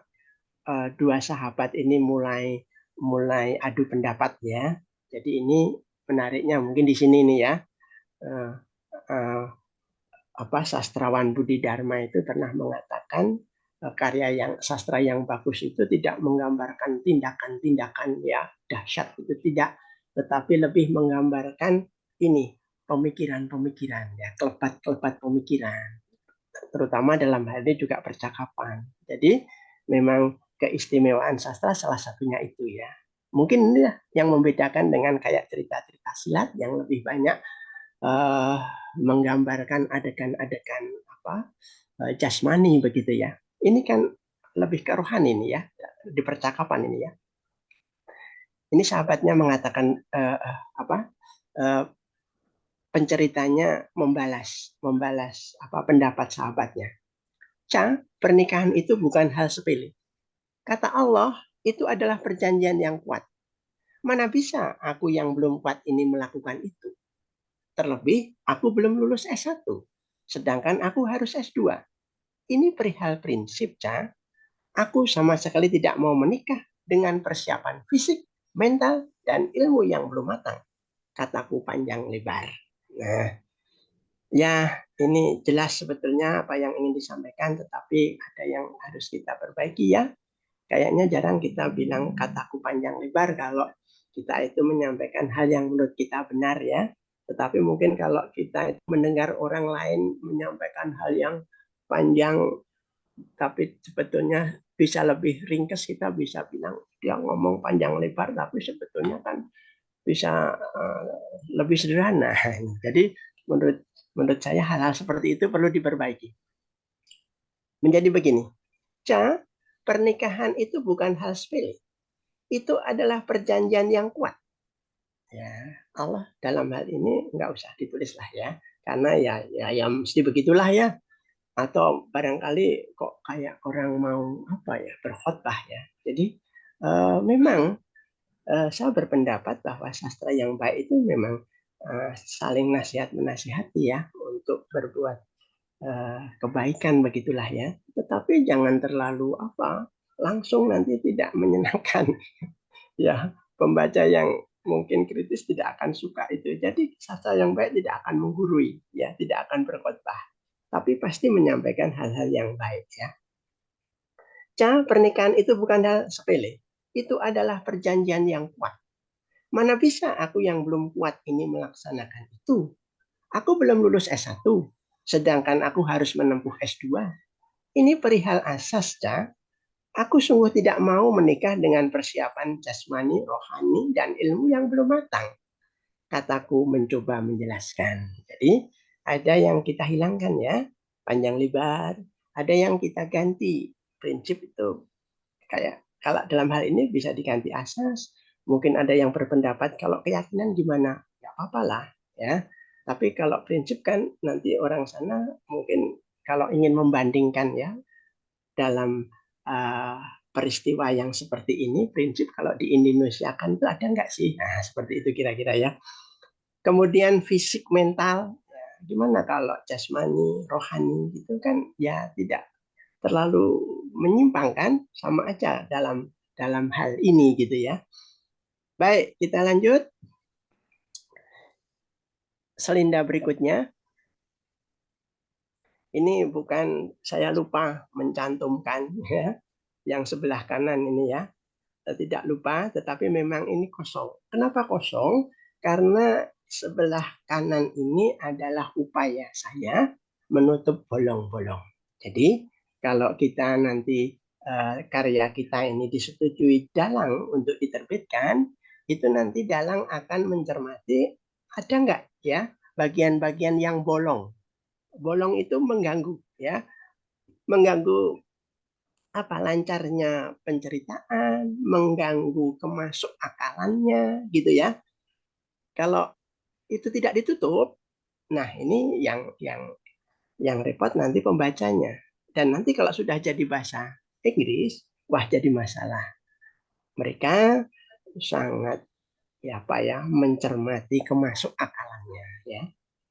dua sahabat ini mulai adu pendapat ya. Jadi ini menariknya mungkin di sini nih ya. Uh, uh, Sastrawan Budi Dharma itu pernah mengatakan karya yang sastra yang bagus itu tidak menggambarkan tindakan-tindakan ya dahsyat itu tidak, tetapi lebih menggambarkan ini pemikiran-pemikiran ya, kelebat-kelebat pemikiran, terutama dalam hal ini juga percakapan. Jadi memang keistimewaan sastra salah satunya itu ya. Mungkin ini yang membedakan dengan kayak cerita-cerita silat yang lebih banyak uh, menggambarkan adegan-adegan apa jasmani begitu ya. Ini kan lebih ke rohani ini ya, di percakapan ini ya. Ini sahabatnya mengatakan apa penceritanya membalas apa pendapat sahabatnya. Pernikahan itu bukan hal sepele. Kata Allah, itu adalah perjanjian yang kuat. Mana bisa aku yang belum kuat ini melakukan itu? Terlebih, aku belum lulus S1. Sedangkan aku harus S2. Ini perihal prinsip, Ca. Aku sama sekali tidak mau menikah dengan persiapan fisik, mental, dan ilmu yang belum matang. Kataku panjang lebar. Nah, ya ini jelas sebetulnya apa yang ingin disampaikan, tetapi ada yang harus kita perbaiki ya. Kayaknya jarang kita bilang kataku panjang lebar kalau kita itu menyampaikan hal yang menurut kita benar ya. Tetapi mungkin kalau kita mendengar orang lain menyampaikan hal yang panjang tapi sebetulnya bisa lebih ringkas, kita bisa bilang dia ngomong panjang lebar tapi sebetulnya kan bisa lebih sederhana. Jadi menurut saya hal-hal seperti itu perlu diperbaiki. Menjadi begini, pernikahan itu bukan hal sepele. Itu adalah perjanjian yang kuat. Ya, Allah dalam hal ini nggak usah ditulis lah ya, karena ya mesti begitulah ya. Atau barangkali kok kayak orang mau apa ya berkhotbah ya. Jadi memang saya berpendapat bahwa sastra yang baik itu memang saling nasihat menasihati ya untuk berbuat kebaikan begitulah ya. Tetapi jangan terlalu apa langsung nanti tidak menyenangkan ya pembaca yang mungkin kritis tidak akan suka itu. Jadi sastra yang baik tidak akan menggurui ya, tidak akan berkhotbah, tapi pasti menyampaikan hal-hal yang baik ya. Pernikahan itu bukan hal sepele. Itu adalah perjanjian yang kuat. Mana bisa aku yang belum kuat ini melaksanakan itu? Aku belum lulus S1, sedangkan aku harus menempuh S2. Ini perihal asas, Aku sungguh tidak mau menikah dengan persiapan jasmani, rohani, dan ilmu yang belum matang. Kataku mencoba menjelaskan. Jadi ada yang kita hilangkan ya, panjang lebar. Ada yang kita ganti. Prinsip itu kayak kalau dalam hal ini bisa diganti asas. Mungkin ada yang berpendapat kalau keyakinan gimana? Ya apa-apa lah ya. Tapi kalau prinsip kan nanti orang sana mungkin kalau ingin membandingkan ya dalam uh, peristiwa yang seperti ini, prinsip kalau di Indonesia kan itu ada nggak sih? Nah, seperti itu kira-kira ya. Kemudian fisik mental, ya, gimana kalau jasmani, rohani itu kan ya tidak terlalu menyimpang kan, sama aja dalam hal ini gitu ya. Baik, kita lanjut. Selinda berikutnya. Ini bukan saya lupa mencantumkan ya, yang sebelah kanan ini ya. Tidak lupa, tetapi memang ini kosong. Kenapa kosong? Karena sebelah kanan ini adalah upaya saya menutup bolong-bolong. Jadi kalau kita nanti karya kita ini disetujui dalang untuk diterbitkan, itu nanti dalang akan mencermati ada nggak ya bagian-bagian yang bolong. Bolong itu mengganggu ya, mengganggu apa lancarnya penceritaan, mengganggu kemasuk akalannya gitu ya. Kalau itu tidak ditutup, nah ini yang repot nanti pembacanya. Dan nanti kalau sudah jadi bahasa Inggris, wah jadi masalah. Mereka sangat ya apa ya mencermati kemasuk akalannya ya.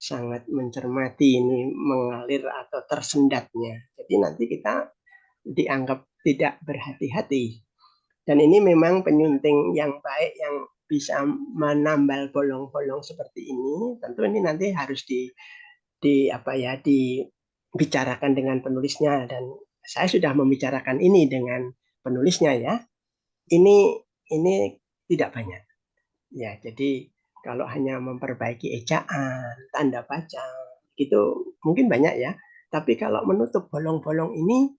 Sangat mencermati ini mengalir atau tersendatnya. Jadi nanti kita dianggap tidak berhati-hati. Dan ini memang penyunting yang baik yang bisa menambal bolong-bolong seperti ini. Tentu ini nanti harus di apa ya dibicarakan dengan penulisnya dan saya sudah membicarakan ini dengan penulisnya ya. Ini tidak banyak. Ya, jadi kalau hanya memperbaiki ejaan, tanda baca, itu mungkin banyak ya. Tapi kalau menutup bolong-bolong ini,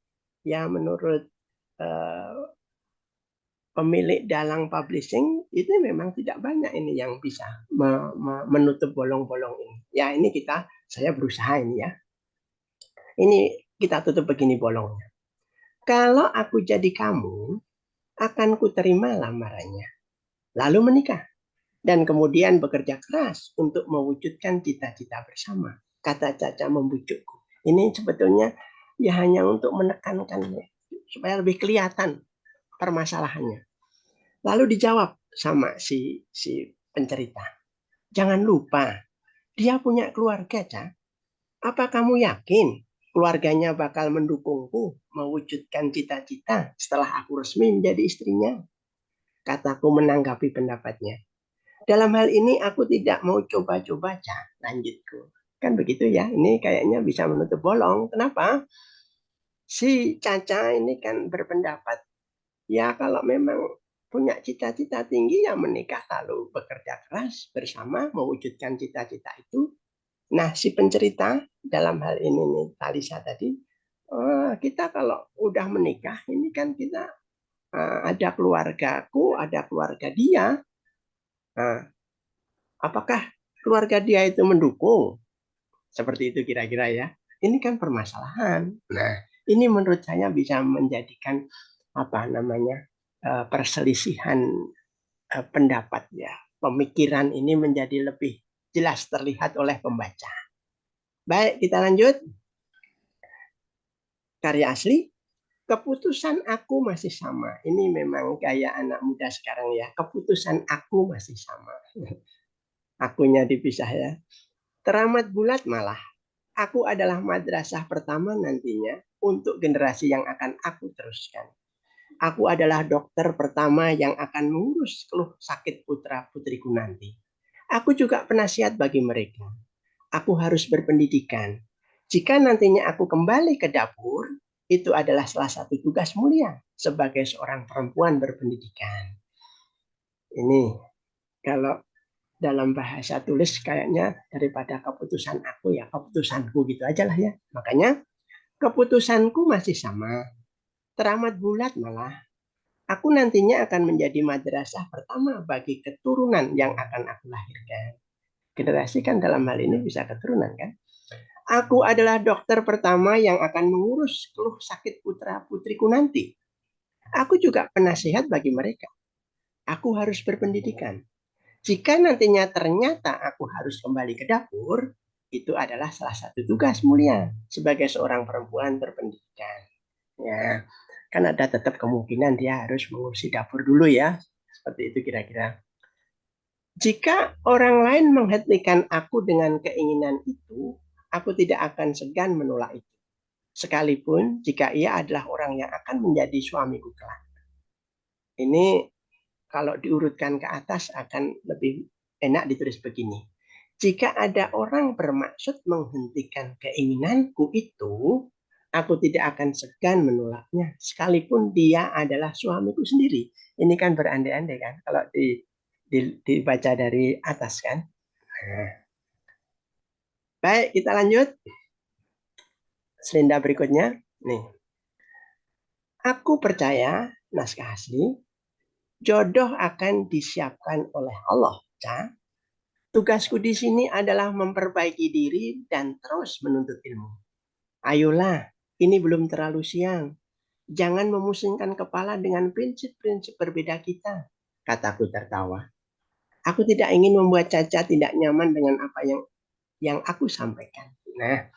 ya menurut eh, pemilik dalang publishing itu memang tidak banyak ini yang bisa menutup bolong-bolong ini. Ya ini saya berusaha ini ya. Ini kita tutup begini bolongnya. Kalau aku jadi kamu, akan kuterima lamarannya. Lalu menikah. Dan kemudian bekerja keras untuk mewujudkan cita-cita bersama. Kata Caca membujukku. Ini sebetulnya ya hanya untuk menekankan supaya lebih kelihatan permasalahannya. Lalu dijawab sama si pencerita. Jangan lupa, dia punya keluarga, Ca. Apa kamu yakin keluarganya bakal mendukungku mewujudkan cita-cita setelah aku resmi menjadi istrinya? Kataku menanggapi pendapatnya. Dalam hal ini aku tidak mau coba-coba, Ca. Lanjutku. Kan begitu ya, ini kayaknya bisa menutup bolong. Kenapa? Si Caca ini kan berpendapat ya kalau memang punya cita-cita tinggi ya menikah lalu bekerja keras bersama mewujudkan cita-cita itu. Nah si pencerita dalam hal ini nih Talisa tadi, kita kalau udah menikah ini kan kita ada keluargaku, ada keluarga dia. Nah, Apakah keluarga dia itu mendukung? Seperti itu kira-kira ya. Ini kan permasalahan. Nah, ini menurut saya bisa menjadikan apa namanya perselisihan pendapat ya. Pemikiran ini menjadi lebih jelas terlihat oleh pembaca. Baik, kita lanjut. Karya asli, keputusan aku masih sama. Ini memang gaya anak muda sekarang ya. Keputusan aku masih sama. Akunya dipisah ya. Teramat bulat malah. Aku adalah madrasah pertama nantinya untuk generasi yang akan aku teruskan. Aku adalah dokter pertama yang akan mengurus keluh sakit putra-putriku nanti. Aku juga penasihat bagi mereka. Aku harus berpendidikan. Jika nantinya aku kembali ke dapur, itu adalah salah satu tugas mulia sebagai seorang perempuan berpendidikan. Ini kalau dalam bahasa tulis kayaknya daripada keputusan aku ya keputusanku gitu aja lah ya. Makanya keputusanku masih sama. Teramat bulat malah. Aku nantinya akan menjadi madrasah pertama bagi keturunan yang akan aku lahirkan. Generasi kan dalam hal ini bisa keturunan kan. Aku adalah dokter pertama yang akan mengurus keluh sakit putra-putriku nanti. Aku juga penasihat bagi mereka. Aku harus berpendidikan. Jika nantinya ternyata aku harus kembali ke dapur, itu adalah salah satu tugas mulia sebagai seorang perempuan berpendidikan. Ya, kan ada tetap kemungkinan dia harus mengurusi dapur dulu ya. Seperti itu kira-kira. Jika orang lain menghentikan aku dengan keinginan itu, aku tidak akan segan menolak itu. Sekalipun jika ia adalah orang yang akan menjadi suamiku kelak. Ini kalau diurutkan ke atas akan lebih enak ditulis begini. Jika ada orang bermaksud menghentikan keinginanku itu, aku tidak akan segan menolaknya, sekalipun dia adalah suamiku sendiri. Ini kan berandai-andai kan, kalau dibaca dari atas kan. Nah, baik, kita lanjut. Selinda berikutnya. Nih, aku percaya naskah asli, jodoh akan disiapkan oleh Allah. Tugasku di sini adalah memperbaiki diri dan terus menuntut ilmu. Ayolah, ini belum terlalu siang. Jangan memusingkan kepala dengan prinsip-prinsip berbeda kita, kataku tertawa. Aku tidak ingin membuat Caca tidak nyaman dengan apa yang aku sampaikan. Nah,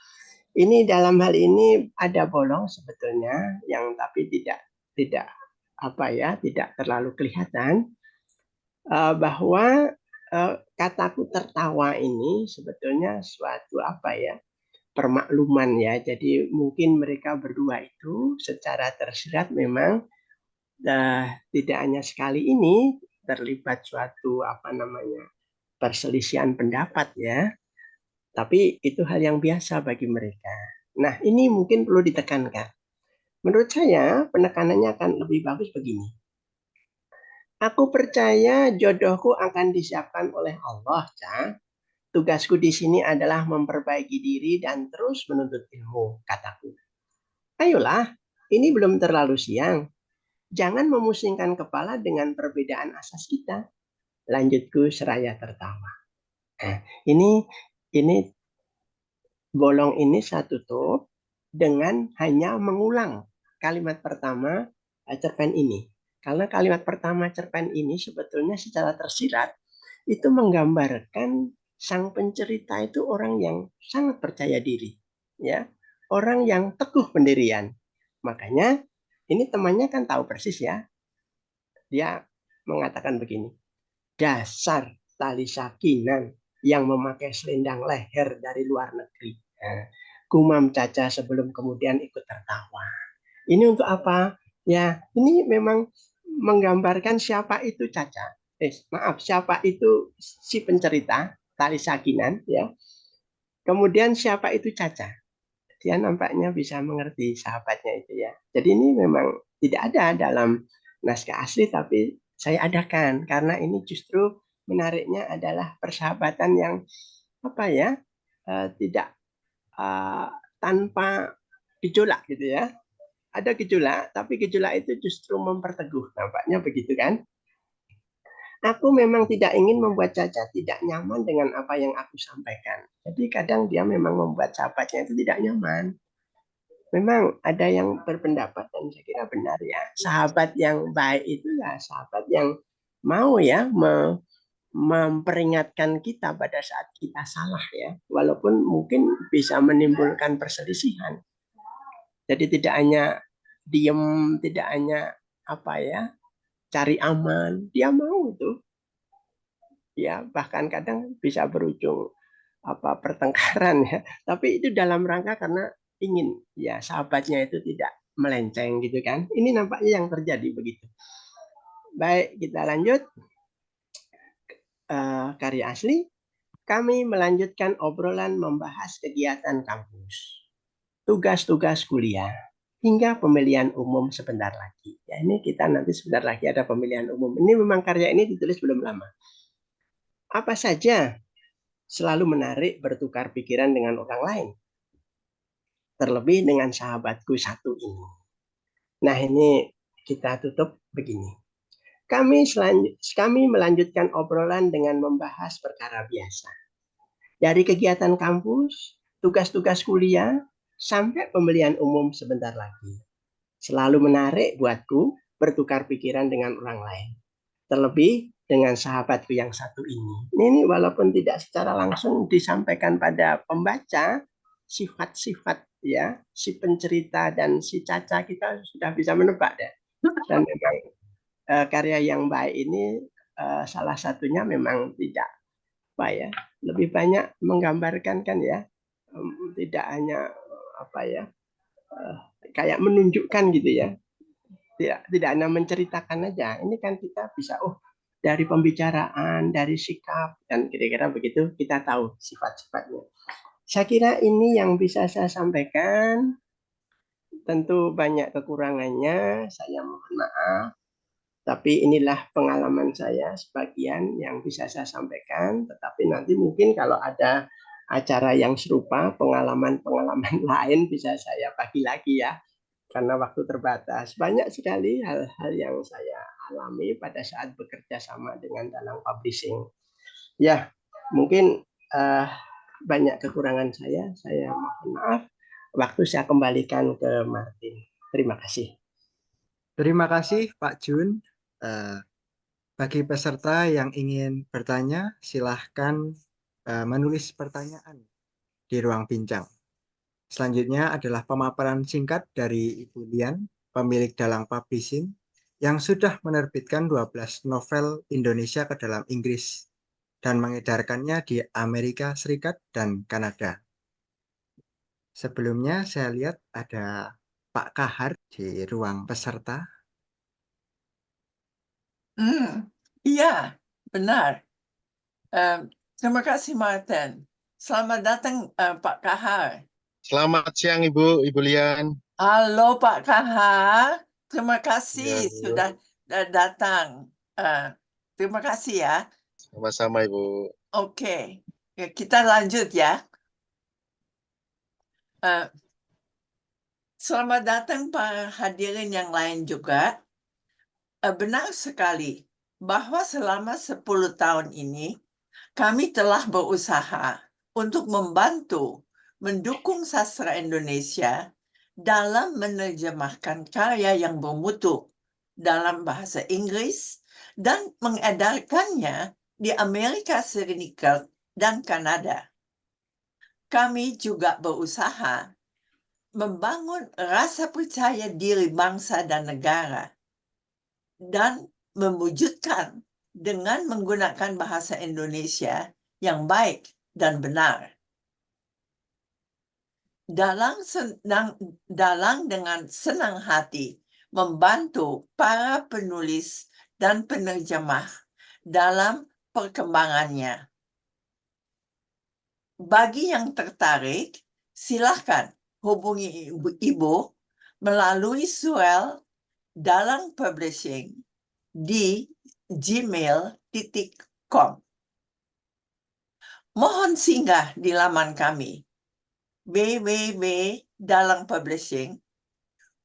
ini dalam hal ini ada bolong sebetulnya yang tapi tidak apa ya, tidak terlalu kelihatan bahwa kataku tertawa ini sebetulnya suatu apa ya, permakluman ya. Jadi mungkin mereka berdua itu secara tersirat memang tidak hanya sekali ini terlibat suatu apa namanya perselisihan pendapat ya, tapi itu hal yang biasa bagi mereka. Nah, ini mungkin perlu ditekankan. Menurut saya penekanannya akan lebih bagus begini. Aku percaya jodohku akan disiapkan oleh Allah, Cah. Tugasku di sini adalah memperbaiki diri dan terus menuntut ilmu, kataku. Ayolah, ini belum terlalu siang. Jangan memusingkan kepala dengan perbedaan asas kita. Lanjutku seraya tertawa. Nah, ini bolong ini saya tutup dengan hanya mengulang kalimat pertama cerpen ini. Karena kalimat pertama cerpen ini sebetulnya secara tersirat itu menggambarkan sang pencerita itu orang yang sangat percaya diri, ya, orang yang teguh pendirian. Makanya ini temannya kan tahu persis ya, dia mengatakan begini, dasar tali sakinan yang memakai selendang leher dari luar negeri. Nah, gumam Caca sebelum kemudian ikut tertawa. Ini untuk apa? Ya, ini memang menggambarkan siapa itu Caca. Maaf, siapa itu si pencerita tali sakinan ya. Kemudian siapa itu Caca? Dia nampaknya bisa mengerti sahabatnya itu ya. Jadi ini memang tidak ada dalam naskah asli tapi saya adakan karena ini justru menariknya adalah persahabatan yang apa ya tidak uh, tanpa gejolak gitu ya. Ada gejolak tapi gejolak itu justru memperteguh nampaknya begitu kan. Aku memang tidak ingin membuat Caca tidak nyaman dengan apa yang aku sampaikan. Jadi kadang dia memang membuat sahabatnya itu tidak nyaman. Memang ada yang berpendapat dan saya kira benar ya. Sahabat yang baik itu ya sahabat yang mau ya memperingatkan kita pada saat kita salah ya. Walaupun mungkin bisa menimbulkan perselisihan. Jadi tidak hanya diem, tidak hanya apa ya, cari aman. Dia mau itu ya, bahkan kadang bisa berujung apa pertengkaran ya. Tapi itu dalam rangka karena ingin ya sahabatnya itu tidak melenceng gitu kan. Ini nampaknya yang terjadi begitu. Baik, kita lanjut. Karya asli. Kami melanjutkan obrolan membahas kegiatan kampus, tugas-tugas kuliah, hingga pemilihan umum sebentar lagi. Ya, ini kita nanti sebentar lagi ada pemilihan umum. Ini memang karya ini ditulis belum lama. Apa saja selalu menarik bertukar pikiran dengan orang lain. Terlebih dengan sahabatku satu ini. Nah, ini kita tutup begini. Kami melanjutkan obrolan dengan membahas perkara biasa. Dari kegiatan kampus, tugas-tugas kuliah, sampai pemilihan umum sebentar lagi. Selalu menarik buatku bertukar pikiran dengan orang lain. Terlebih dengan sahabatku yang satu ini. Ini walaupun tidak secara langsung disampaikan pada pembaca, sifat-sifat ya si pencerita dan si Caca kita sudah bisa menebak deh. Dan memang karya yang baik ini salah satunya memang tidak apa ya, lebih banyak menggambarkan kan ya, tidak hanya apa ya, kayak menunjukkan gitu ya, tidak hanya menceritakan aja. Ini kan kita bisa dari pembicaraan, dari sikap dan kira-kira begitu kita tahu sifat-sifatnya. Saya kira ini yang bisa saya sampaikan. Tentu banyak kekurangannya, saya mohon maaf. Tapi inilah pengalaman saya sebagian yang bisa saya sampaikan. Tetapi nanti mungkin kalau ada acara yang serupa, pengalaman-pengalaman lain bisa saya bagi lagi ya. Karena waktu terbatas. Banyak sekali hal-hal yang saya alami pada saat bekerja sama dengan Dalang Publishing. Ya, mungkin banyak kekurangan saya mohon maaf. Waktu saya kembalikan ke Martin. Terima kasih. Terima kasih Pak Jun. Eh, Bagi peserta yang ingin bertanya, silahkan menulis pertanyaan di ruang bincang. Selanjutnya adalah pemaparan singkat dari Ibu Lian, pemilik Dalang Publishing, yang sudah menerbitkan 12 novel Indonesia ke dalam Inggris dan mengedarkannya di Amerika Serikat dan Kanada. Sebelumnya saya lihat ada Pak Kahar di ruang peserta. Iya, benar. Terima kasih, Martin. Selamat datang, Pak Kahar. Selamat siang Ibu Lian. Halo, Pak Kahar. Terima Ya, kasih Bu. sudah datang. Terima kasih ya. Sama-sama Ibu. Oke, kita lanjut ya. Selamat datang para hadirin yang lain juga. Benar sekali bahwa selama 10 tahun ini kami telah berusaha untuk membantu mendukung sastra Indonesia dalam menerjemahkan karya yang bermutu dalam bahasa Inggris dan mengedarkannya di Amerika Serikat dan Kanada. Kami juga berusaha membangun rasa percaya diri bangsa dan negara dan mewujudkan dengan menggunakan bahasa Indonesia yang baik dan benar. Dalang dengan senang hati membantu para penulis dan penerjemah dalam perkembangannya. Bagi yang tertarik, silakan hubungi Ibu melalui surel Dalang Publishing di gmail.com. Mohon singgah di laman kami www.dalang publishing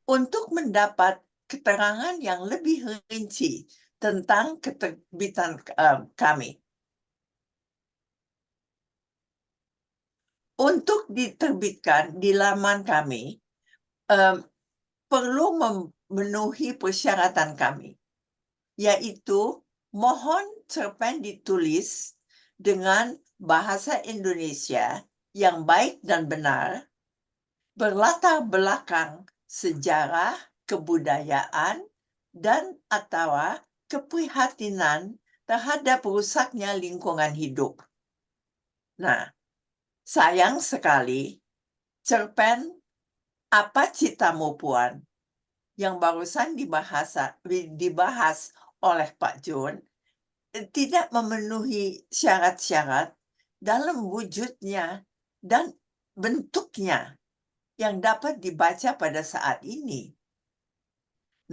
untuk mendapat keterangan yang lebih rinci tentang keterbitan kami. Untuk diterbitkan di laman kami, perlu memenuhi persyaratan kami, yaitu mohon cerpen ditulis dengan bahasa Indonesia yang baik dan benar, berlatar belakang sejarah, kebudayaan, dan atau keprihatinan terhadap rusaknya lingkungan hidup. Nah, sayang sekali, cerpen Apa Citamu Puan yang barusan dibahas oleh Pak John tidak memenuhi syarat-syarat dalam wujudnya dan bentuknya yang dapat dibaca pada saat ini.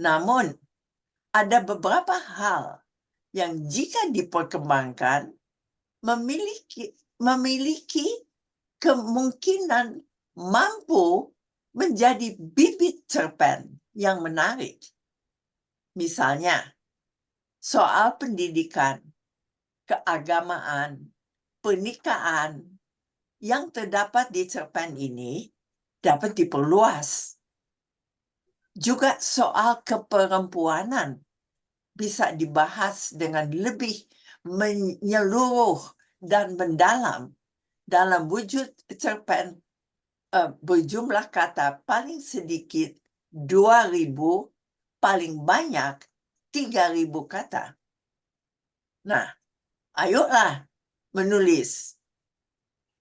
Namun, ada beberapa hal yang jika diperkembangkan memiliki kemungkinan mampu menjadi bibit cerpen yang menarik. Misalnya, soal pendidikan, keagamaan, pernikahan yang terdapat di cerpen ini dapat diperluas. Juga soal keperempuanan bisa dibahas dengan lebih menyeluruh dan mendalam dalam wujud cerpen berjumlah kata paling sedikit 2.000, paling banyak 3.000 kata. Nah, ayolah menulis.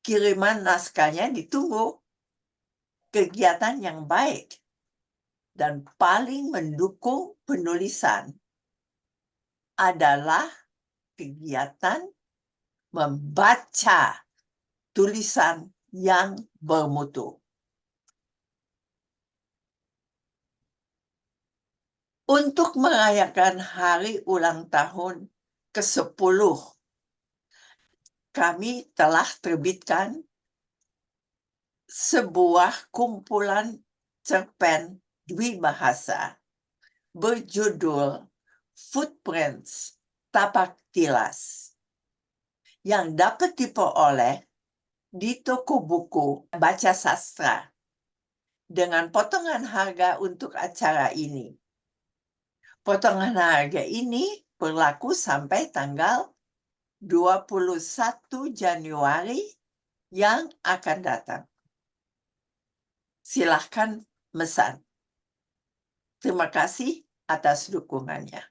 Kiriman naskahnya ditunggu. Kegiatan yang baik dan paling mendukung penulisan adalah kegiatan membaca tulisan yang bermutu. Untuk merayakan hari ulang tahun ke-10, kami telah terbitkan sebuah kumpulan cerpen dwibahasa berjudul Footprints, Tapak Tilas, yang dapat diperoleh di toko buku Baca Sastra dengan potongan harga untuk acara ini. Potongan harga ini berlaku sampai tanggal 21 Januari yang akan datang. Silahkan mesan. Terima kasih atas dukungannya.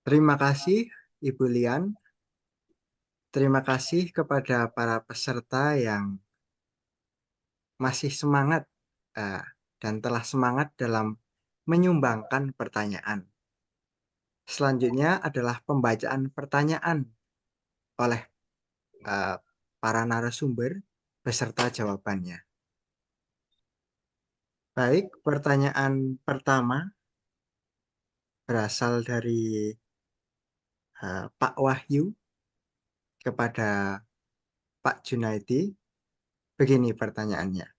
Terima kasih, Ibu Lian. Terima kasih kepada para peserta yang masih semangat dan telah semangat dalam menyumbangkan pertanyaan. Selanjutnya adalah pembacaan pertanyaan oleh para narasumber beserta jawabannya. Baik, pertanyaan pertama berasal dari Pak Wahyu kepada Pak Junaidi. Begini pertanyaannya.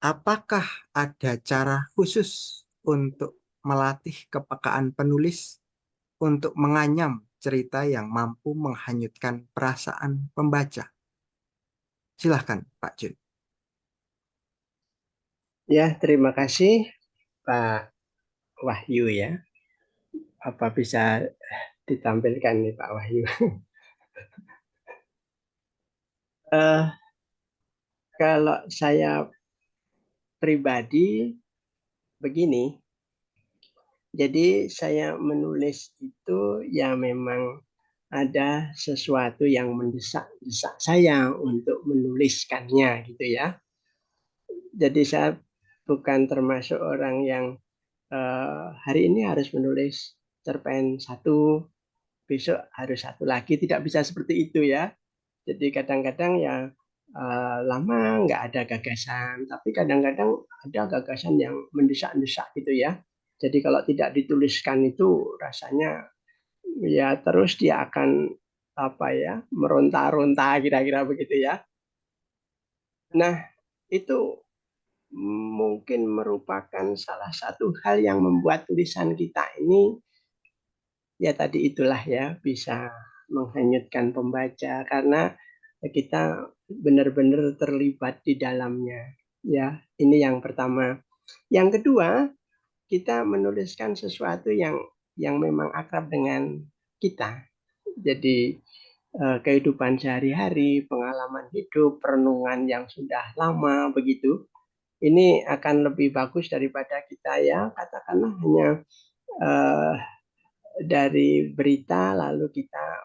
Apakah ada cara khusus untuk melatih kepekaan penulis untuk menganyam cerita yang mampu menghanyutkan perasaan pembaca? Silahkan, Pak Jun. Ya, terima kasih Pak Wahyu ya. Apa bisa ditampilkan nih Pak Wahyu? Kalau saya pribadi begini, jadi saya menulis itu ya memang ada sesuatu yang mendesak saya untuk menuliskannya gitu ya. Jadi saya bukan termasuk orang yang hari ini harus menulis cerpen 1, besok harus 1 lagi, tidak bisa seperti itu ya. Jadi kadang-kadang ya lama nggak ada gagasan, tapi kadang-kadang ada gagasan yang mendesak-desak gitu ya. Jadi kalau tidak dituliskan itu rasanya ya terus dia akan meronta-ronta kira-kira begitu ya. Nah, itu mungkin merupakan salah satu hal yang membuat tulisan kita ini ya tadi itulah ya bisa menghanyutkan pembaca karena kita benar-benar terlibat di dalamnya. Ya, ini yang pertama. Yang kedua, kita menuliskan sesuatu yang memang akrab dengan kita. Jadi kehidupan sehari-hari, pengalaman hidup, perenungan yang sudah lama begitu. Ini akan lebih bagus daripada kita ya katakanlah hanya dari berita lalu kita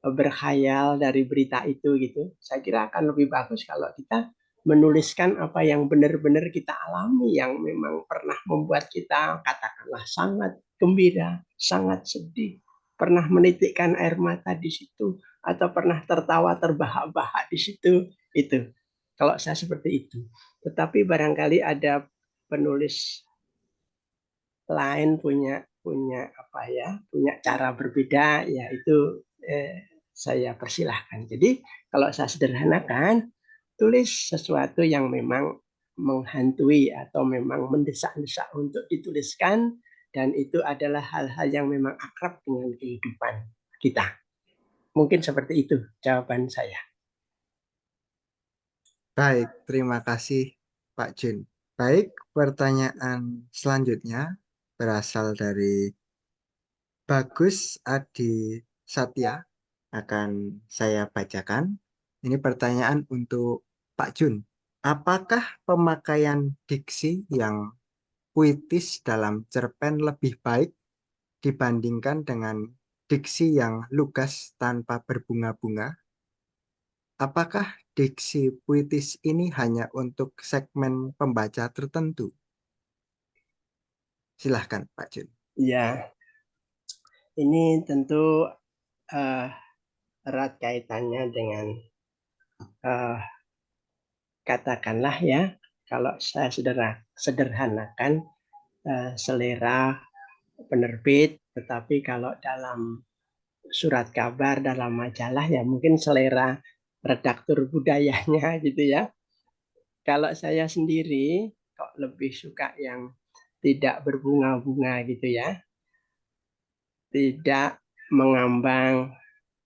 berkhayal dari berita itu gitu. Saya kira akan lebih bagus kalau kita menuliskan apa yang benar-benar kita alami yang memang pernah membuat kita katakanlah sangat gembira, sangat sedih, pernah menitikkan air mata di situ atau pernah tertawa terbahak-bahak di situ itu. Kalau saya seperti itu. Tetapi barangkali ada penulis lain punya punya cara berbeda, ya itu saya persilahkan. Jadi kalau saya sederhanakan, tulis sesuatu yang memang menghantui atau memang mendesak-desak untuk dituliskan, dan itu adalah hal-hal yang memang akrab dengan kehidupan kita. Mungkin seperti itu jawaban saya. Baik, terima kasih Pak Jun. Baik, pertanyaan selanjutnya berasal dari Bagus Adi Satya. Akan saya bacakan. Ini pertanyaan untuk Pak Jun. Apakah pemakaian diksi yang puitis dalam cerpen lebih baik dibandingkan dengan diksi yang lugas tanpa berbunga-bunga? Apakah diksi puitis ini hanya untuk segmen pembaca tertentu? Silahkan, Pak Jun. Ya, ini tentu erat kaitannya dengan katakanlah ya, kalau saya sederhanakan selera penerbit, tetapi kalau dalam surat kabar, dalam majalah ya mungkin selera redaktur budayanya gitu ya. Kalau saya sendiri kok lebih suka yang tidak berbunga-bunga gitu ya, tidak mengambang,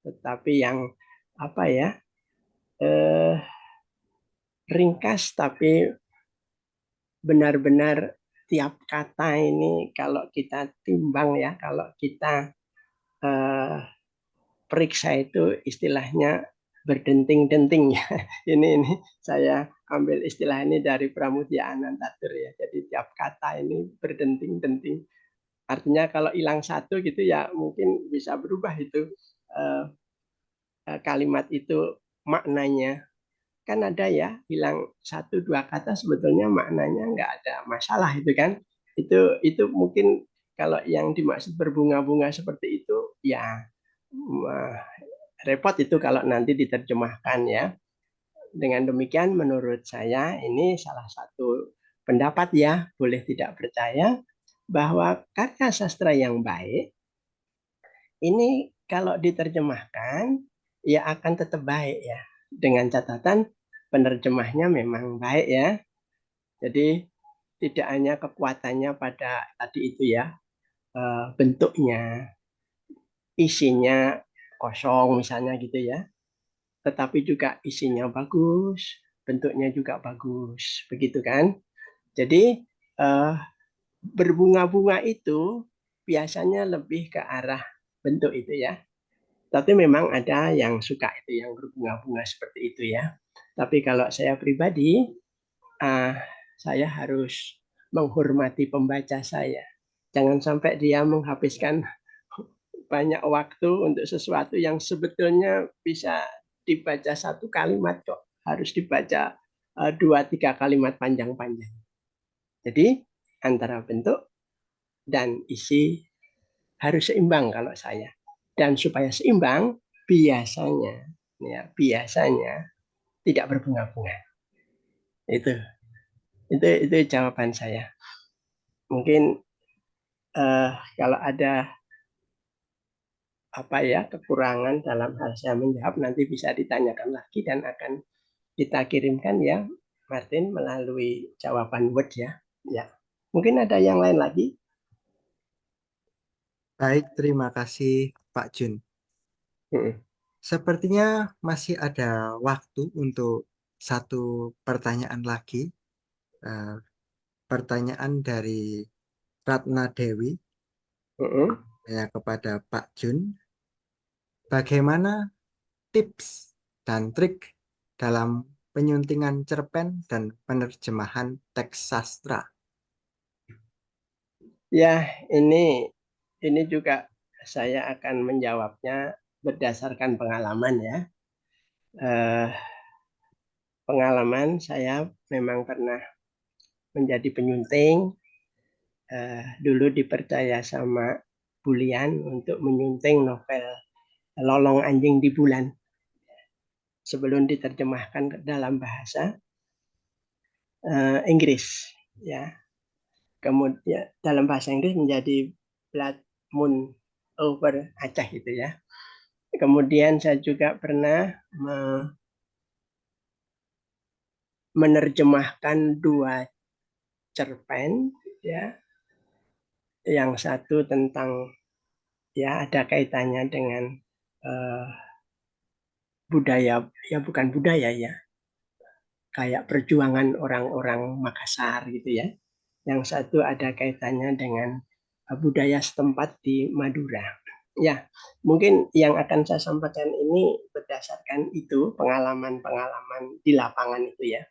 tetapi yang ringkas tapi benar-benar tiap kata ini kalau kita timbang ya, kalau kita periksa itu istilahnya berdenting-denting ya. Ini saya ambil istilah ini dari Pramudia Anantatur ya. Jadi tiap kata ini berdenting-denting. Artinya kalau hilang satu gitu ya mungkin bisa berubah itu kalimat itu maknanya. Kan ada ya hilang satu dua kata sebetulnya maknanya nggak ada masalah itu kan. Itu mungkin kalau yang dimaksud berbunga-bunga seperti itu ya repot itu kalau nanti diterjemahkan ya. Dengan demikian menurut saya ini salah satu pendapat ya, boleh tidak percaya, bahwa karya sastra yang baik ini kalau diterjemahkan ya akan tetap baik ya. Dengan catatan penerjemahnya memang baik ya. Jadi tidak hanya kekuatannya pada tadi itu ya, bentuknya, isinya kosong misalnya gitu ya. Tetapi juga isinya bagus, bentuknya juga bagus, begitu kan? Jadi berbunga-bunga itu biasanya lebih ke arah bentuk itu ya. Tapi memang ada yang suka itu yang berbunga-bunga seperti itu ya. Tapi kalau saya pribadi, saya harus menghormati pembaca saya. Jangan sampai dia menghabiskan banyak waktu untuk sesuatu yang sebetulnya bisa dibaca satu kalimat kok. Harus dibaca 2-3 kalimat panjang-panjang. Jadi antara bentuk dan isi harus seimbang kalau saya. Dan supaya seimbang biasanya tidak berbunga-bunga. Itu jawaban saya. Mungkin kalau ada kekurangan dalam hal saya menjawab nanti bisa ditanyakan lagi dan akan kita kirimkan ya Martin melalui jawaban Word ya. Ya. Mungkin ada yang lain lagi? Baik, terima kasih Pak Jun. Sepertinya masih ada waktu untuk satu pertanyaan lagi. Pertanyaan dari Ratna Dewi kepada Pak Jun. Bagaimana tips dan trik dalam penyuntingan cerpen dan penerjemahan teks sastra? Ya, ini juga saya akan menjawabnya berdasarkan pengalaman ya. Pengalaman saya memang pernah menjadi penyunting. Dulu dipercaya sama Bulian untuk menyunting novel Lolong Anjing di Bulan sebelum diterjemahkan ke dalam bahasa Inggris ya. Kemudian dalam bahasa Inggris menjadi Blood Moon Over Aceh gitu ya. Kemudian saya juga pernah menerjemahkan 2 cerpen ya. Yang satu tentang ya ada kaitannya dengan budaya, ya bukan budaya ya, kayak perjuangan orang-orang Makassar gitu ya. Yang satu ada kaitannya dengan budaya setempat di Madura. Ya, mungkin yang akan saya sampaikan ini berdasarkan itu pengalaman-pengalaman di lapangan itu ya.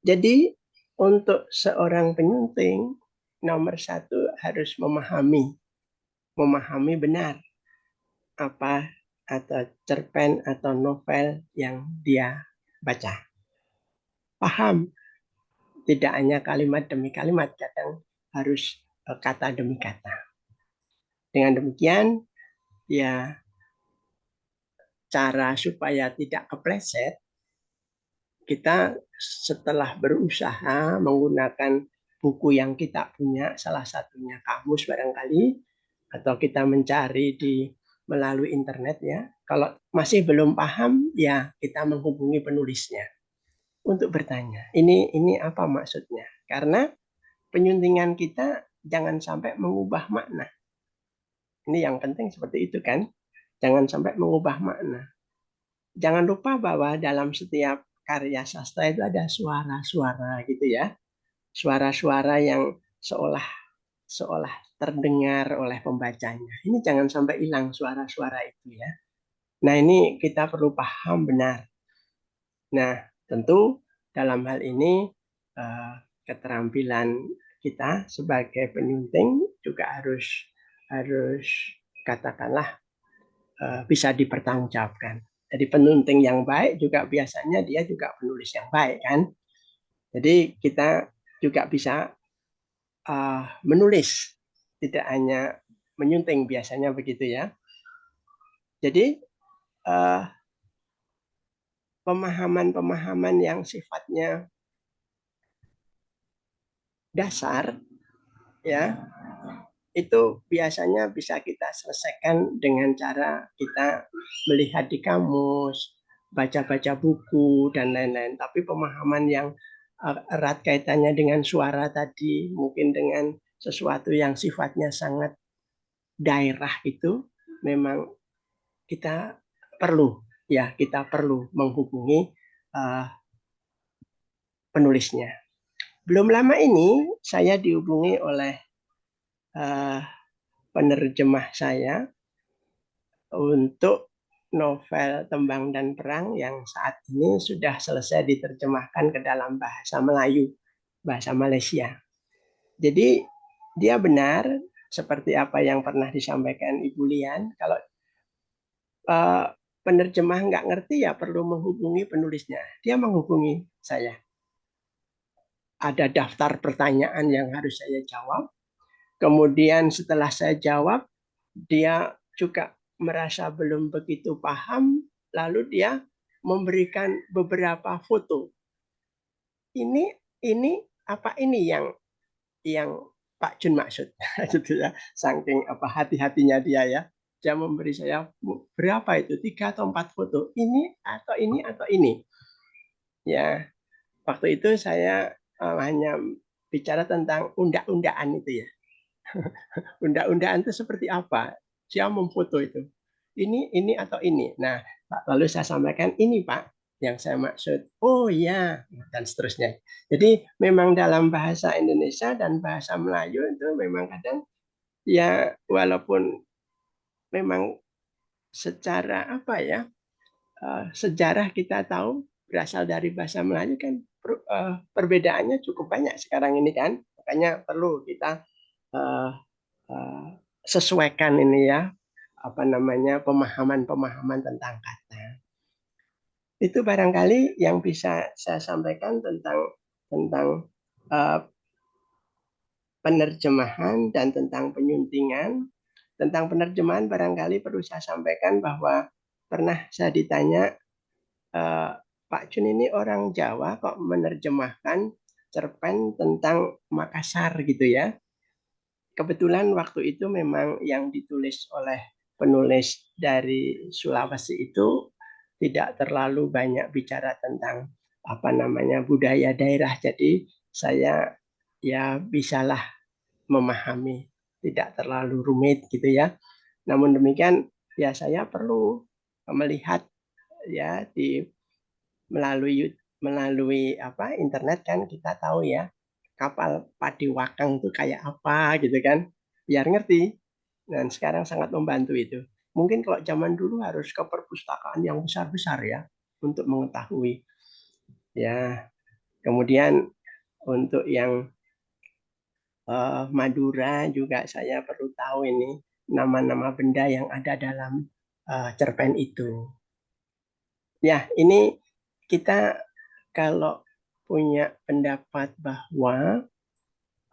Jadi untuk seorang penyunting nomor 1 harus memahami benar apa atau cerpen atau novel yang dia baca. Paham, tidak hanya kalimat demi kalimat, kadang harus kata demi kata. Dengan demikian, ya cara supaya tidak kepleset, kita setelah berusaha menggunakan buku yang kita punya, salah satunya kamus barangkali, atau kita mencari melalui internet ya. Kalau masih belum paham, ya kita menghubungi penulisnya untuk bertanya, ini apa maksudnya? Karena penyuntingan kita jangan sampai mengubah makna. Ini yang penting seperti itu kan. Jangan sampai mengubah makna. Jangan lupa bahwa dalam setiap karya sastra itu ada suara-suara gitu ya. Suara-suara yang seolah terdengar oleh pembacanya. Ini jangan sampai hilang suara-suara itu ya. Nah, ini kita perlu paham benar. Nah, tentu dalam hal ini keterampilan kita sebagai penyunting juga harus katakanlah bisa dipertanggungjawabkan. Jadi penyunting yang baik juga biasanya dia juga penulis yang baik kan. Jadi kita juga bisa menulis, tidak hanya menyunting biasanya begitu ya. Jadi pemahaman-pemahaman yang sifatnya dasar ya itu biasanya bisa kita selesaikan dengan cara kita melihat di kamus, baca-baca buku dan lain-lain. Tapi pemahaman yang erat kaitannya dengan suara tadi, mungkin dengan sesuatu yang sifatnya sangat daerah itu, memang kita perlu menghubungi penulisnya. Belum lama ini saya dihubungi oleh penerjemah saya untuk novel Tembang dan Perang yang saat ini sudah selesai diterjemahkan ke dalam bahasa Melayu, bahasa Malaysia. Jadi dia benar seperti apa yang pernah disampaikan Ibu Lian, kalau penerjemah nggak ngerti ya perlu menghubungi penulisnya. Dia menghubungi saya. Ada daftar pertanyaan yang harus saya jawab. Kemudian setelah saya jawab, dia juga merasa belum begitu paham, lalu dia memberikan beberapa foto. Ini apa ini yang Pak Jun maksud? Gitu ya. Saking hati-hatinya dia ya. Dia memberi saya berapa itu 3 atau 4 foto. Ini atau ini atau ini. Ya. waktu itu saya hanya bicara tentang undang-undangan itu ya. Undang-undangan itu seperti apa? Dia memfoto itu. Ini atau ini. Nah, lalu saya sampaikan ini Pak yang saya maksud. Oh iya, dan seterusnya. Jadi memang dalam bahasa Indonesia dan bahasa Melayu itu memang kadang ya walaupun memang secara apa ya sejarah kita tahu berasal dari bahasa Melayu kan perbedaannya cukup banyak sekarang ini kan. Makanya perlu kita uh, uh, sesuaikan ini ya apa namanya pemahaman-pemahaman tentang kata. Itu barangkali yang bisa saya sampaikan tentang uh, penerjemahan dan tentang penyuntingan. Tentang penerjemahan barangkali perlu saya sampaikan bahwa pernah saya ditanya, Pak Jun ini orang Jawa kok menerjemahkan cerpen tentang Makassar gitu ya. Kebetulan waktu itu memang yang ditulis oleh penulis dari Sulawesi itu tidak terlalu banyak bicara tentang apa namanya budaya daerah. Jadi saya ya bisalah memahami, tidak terlalu rumit gitu ya. Namun demikian ya saya perlu melihat ya melalui melalui apa internet kan kita tahu ya kapal Padiwakang itu kayak apa gitu kan, biar ngerti. Dan sekarang sangat membantu itu. Mungkin kalau zaman dulu harus ke perpustakaan yang besar-besar ya untuk mengetahui. Ya, kemudian untuk yang Madura juga saya perlu tahu ini nama-nama benda yang ada dalam cerpen itu. Ya, ini kita kalau punya pendapat bahwa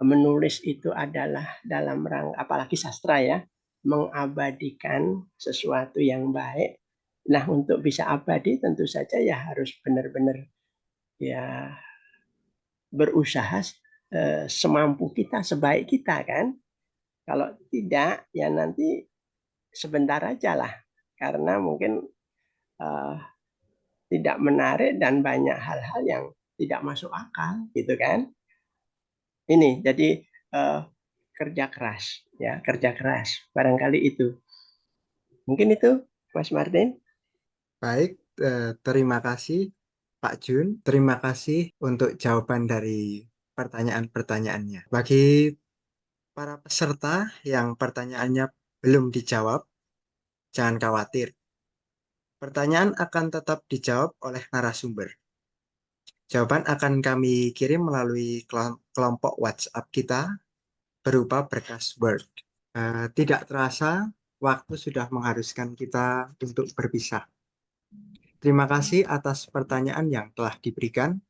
menulis itu adalah dalam rangka, apalagi sastra ya, mengabadikan sesuatu yang baik. Nah, untuk bisa abadi tentu saja ya harus benar-benar ya berusaha semampu kita, sebaik kita kan. Kalau tidak, ya nanti sebentar aja lah. Karena mungkin uh, tidak menarik dan banyak hal-hal yang tidak masuk akal, gitu kan. Ini, jadi kerja keras, ya kerja keras. Barangkali itu. Mungkin itu, Mas Martin. Baik, terima kasih Pak Jun. Terima kasih untuk jawaban dari pertanyaan-pertanyaannya. Bagi para peserta yang pertanyaannya belum dijawab, jangan khawatir. Pertanyaan akan tetap dijawab oleh narasumber. Jawaban akan kami kirim melalui kelompok WhatsApp kita berupa berkas Word. Tidak terasa, waktu sudah mengharuskan kita untuk berpisah. Terima kasih atas pertanyaan yang telah diberikan.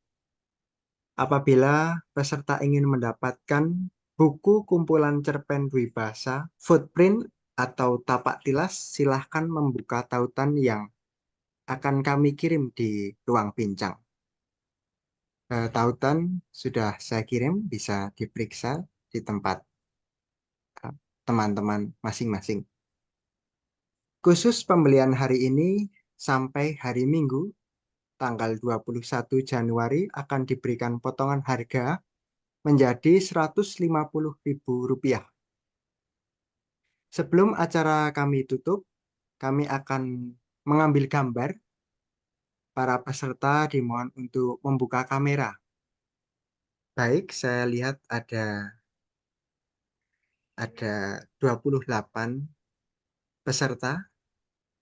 Apabila peserta ingin mendapatkan buku kumpulan cerpen Dwibahasa, Footprint atau Tapak Tilas, silahkan membuka tautan yang akan kami kirim di ruang bincang. Tautan sudah saya kirim, bisa diperiksa di tempat teman-teman masing-masing. Khusus pembelian hari ini sampai hari Minggu, tanggal 21 Januari akan diberikan potongan harga menjadi Rp150.000. Sebelum acara kami tutup, kami akan mengambil gambar. Para peserta dimohon untuk membuka kamera. Baik, saya lihat ada 28 peserta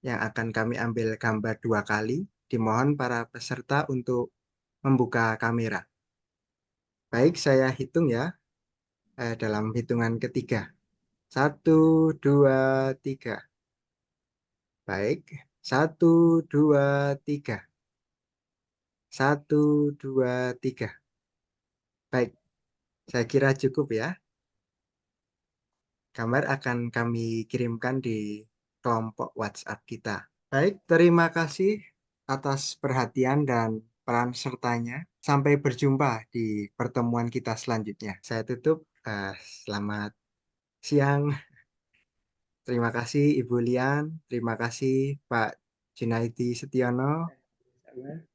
yang akan kami ambil gambar 2 kali. Dimohon para peserta untuk membuka kamera. Baik, saya hitung ya dalam hitungan ketiga. 1, 2, 3. Baik, 1, 2, 3. 1, 2, 3. Baik, saya kira cukup ya. Gambar akan kami kirimkan di kelompok WhatsApp kita. Baik, terima kasih atas perhatian dan peran sertanya. Sampai berjumpa di pertemuan kita selanjutnya. Saya tutup. Selamat siang. Terima kasih Ibu Lian. Terima kasih Pak Junaidi Setiono. Sama.